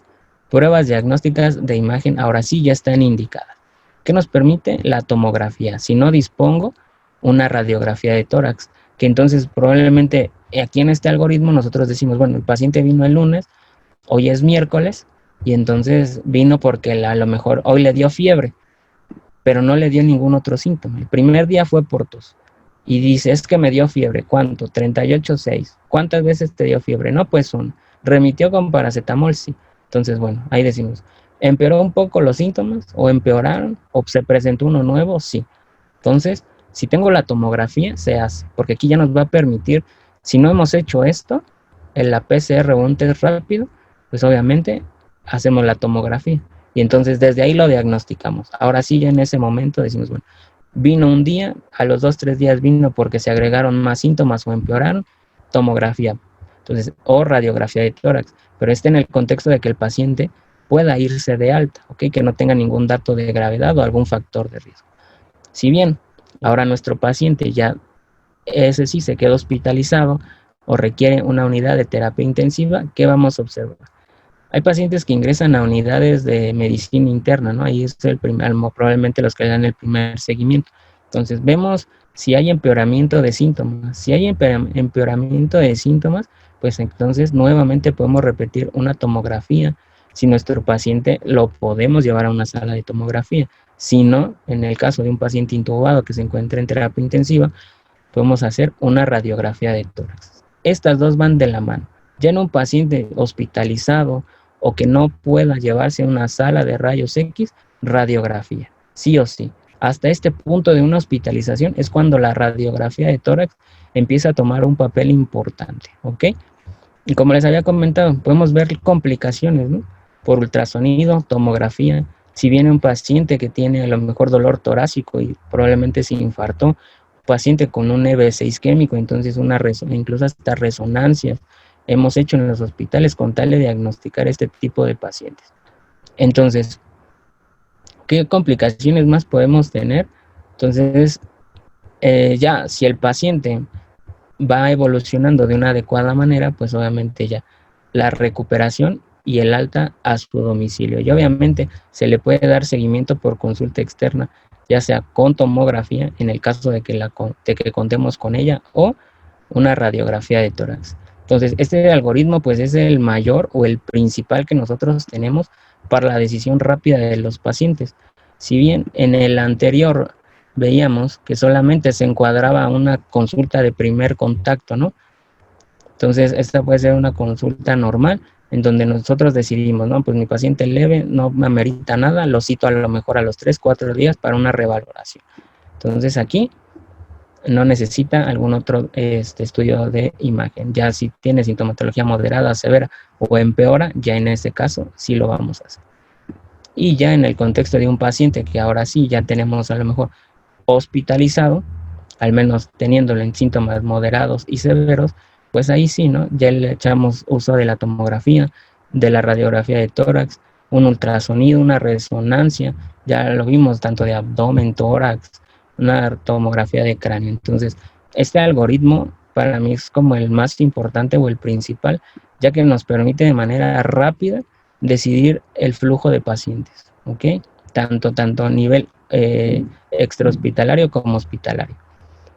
pruebas diagnósticas de imagen ahora sí ya están indicadas. ¿Qué nos permite? La tomografía. Si no dispongo, una radiografía de tórax, que entonces probablemente aquí en este algoritmo nosotros decimos, bueno, el paciente vino el lunes, hoy es miércoles, y entonces vino porque a lo mejor hoy le dio fiebre, pero no le dio ningún otro síntoma. El primer día fue por tos. Y dice, es que me dio fiebre. ¿Cuánto? 38,6. ¿Cuántas veces te dio fiebre? No, pues una. ¿Remitió con paracetamol? Sí. Entonces, bueno, ahí decimos, ¿empeoró un poco los síntomas? ¿O empeoraron? ¿O se presentó uno nuevo? Sí. Entonces, si tengo la tomografía, se hace, porque aquí ya nos va a permitir, si no hemos hecho esto, en la PCR o un test rápido, pues obviamente hacemos la tomografía. Y entonces desde ahí lo diagnosticamos. Ahora sí, ya en ese momento decimos, bueno, vino un día, a los 2, 3 días vino porque se agregaron más síntomas o empeoraron, tomografía. Entonces, o radiografía de tórax. Pero en el contexto de que el paciente pueda irse de alta, ¿ok? Que no tenga ningún dato de gravedad o algún factor de riesgo. Si bien ahora nuestro paciente ya, ese sí se queda hospitalizado o requiere una unidad de terapia intensiva, ¿qué vamos a observar? Hay pacientes que ingresan a unidades de medicina interna, ¿no? Ahí es probablemente los que dan el primer seguimiento. Entonces vemos si hay empeoramiento de síntomas. Si hay empeoramiento de síntomas, pues entonces nuevamente podemos repetir una tomografía. Si nuestro paciente lo podemos llevar a una sala de tomografía. Si no, en el caso de un paciente intubado que se encuentra en terapia intensiva, podemos hacer una radiografía de tórax. Estas dos van de la mano. Ya en un paciente hospitalizado o que no pueda llevarse a una sala de rayos X, radiografía, sí o sí. Hasta este punto de una hospitalización es cuando la radiografía de tórax empieza a tomar un papel importante, ¿ok? Y como les había comentado, podemos ver complicaciones, ¿no? Por ultrasonido, tomografía. Si viene un paciente que tiene a lo mejor dolor torácico y probablemente se infartó, paciente con un EB6 isquémico, entonces incluso hasta resonancias hemos hecho en los hospitales con tal de diagnosticar este tipo de pacientes. Entonces, ¿qué complicaciones más podemos tener? Entonces, ya si el paciente va evolucionando de una adecuada manera, pues obviamente ya la recuperación y el alta a su domicilio. Y obviamente se le puede dar seguimiento por consulta externa, ya sea con tomografía, en el caso de que contemos con ella, o una radiografía de tórax. Entonces, este algoritmo pues es el mayor o el principal que nosotros tenemos para la decisión rápida de los pacientes. Si bien en el anterior veíamos que solamente se encuadraba una consulta de primer contacto, ¿no? Entonces, esta puede ser una consulta normal en donde nosotros decidimos, no, pues mi paciente leve no me amerita nada, lo cito a lo mejor a los 3, 4 días para una revaloración. Entonces, aquí no necesita algún otro estudio de imagen. Ya si tiene sintomatología moderada, severa o empeora, ya en ese caso sí lo vamos a hacer. Y ya en el contexto de un paciente que ahora sí ya tenemos a lo mejor hospitalizado, al menos teniéndolo en síntomas moderados y severos, pues ahí sí, ¿no? Ya le echamos uso de la tomografía, de la radiografía de tórax, un ultrasonido, una resonancia, ya lo vimos tanto de abdomen, tórax, una tomografía de cráneo. Entonces, este algoritmo para mí es como el más importante o el principal, ya que nos permite de manera rápida decidir el flujo de pacientes, ¿ok? Tanto a nivel extrahospitalario como hospitalario.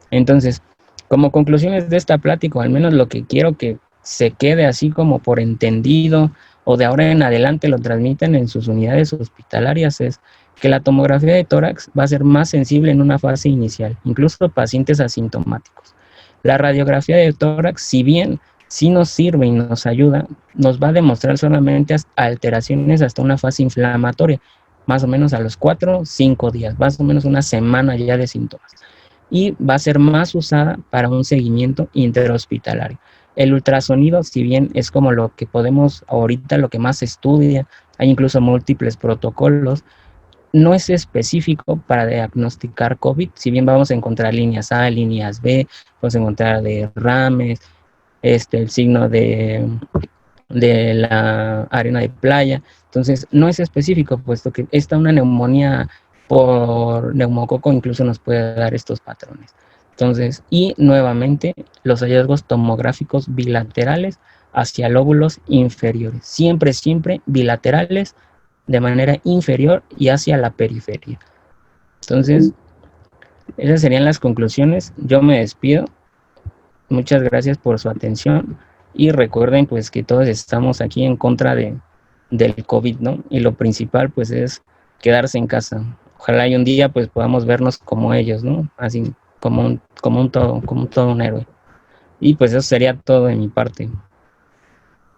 Entonces, como conclusiones de esta plática, o al menos lo que quiero que se quede así como por entendido o de ahora en adelante lo transmiten en sus unidades hospitalarias es que la tomografía de tórax va a ser más sensible en una fase inicial, incluso pacientes asintomáticos. La radiografía de tórax, si bien sí nos sirve y nos ayuda, nos va a demostrar solamente alteraciones hasta una fase inflamatoria, más o menos a los 4 o 5 días, más o menos una semana ya de síntomas y va a ser más usada para un seguimiento interhospitalario. El ultrasonido, si bien es como lo que podemos ahorita, lo que más se estudia, hay incluso múltiples protocolos, no es específico para diagnosticar COVID, si bien vamos a encontrar líneas A, líneas B, vamos a encontrar de rames, el signo de la arena de playa. Entonces, no es específico, puesto que una neumonía por neumococo incluso nos puede dar estos patrones. Entonces, y nuevamente, los hallazgos tomográficos bilaterales hacia lóbulos inferiores. Siempre, siempre bilaterales de manera inferior y hacia la periferia. Entonces, esas serían las conclusiones. Yo me despido. Muchas gracias por su atención y recuerden pues que todos estamos aquí en contra del COVID, ¿no? Y lo principal pues es quedarse en casa. Ojalá y un día pues podamos vernos como ellos, ¿no? Así como un todo un héroe. Y pues eso sería todo de mi parte.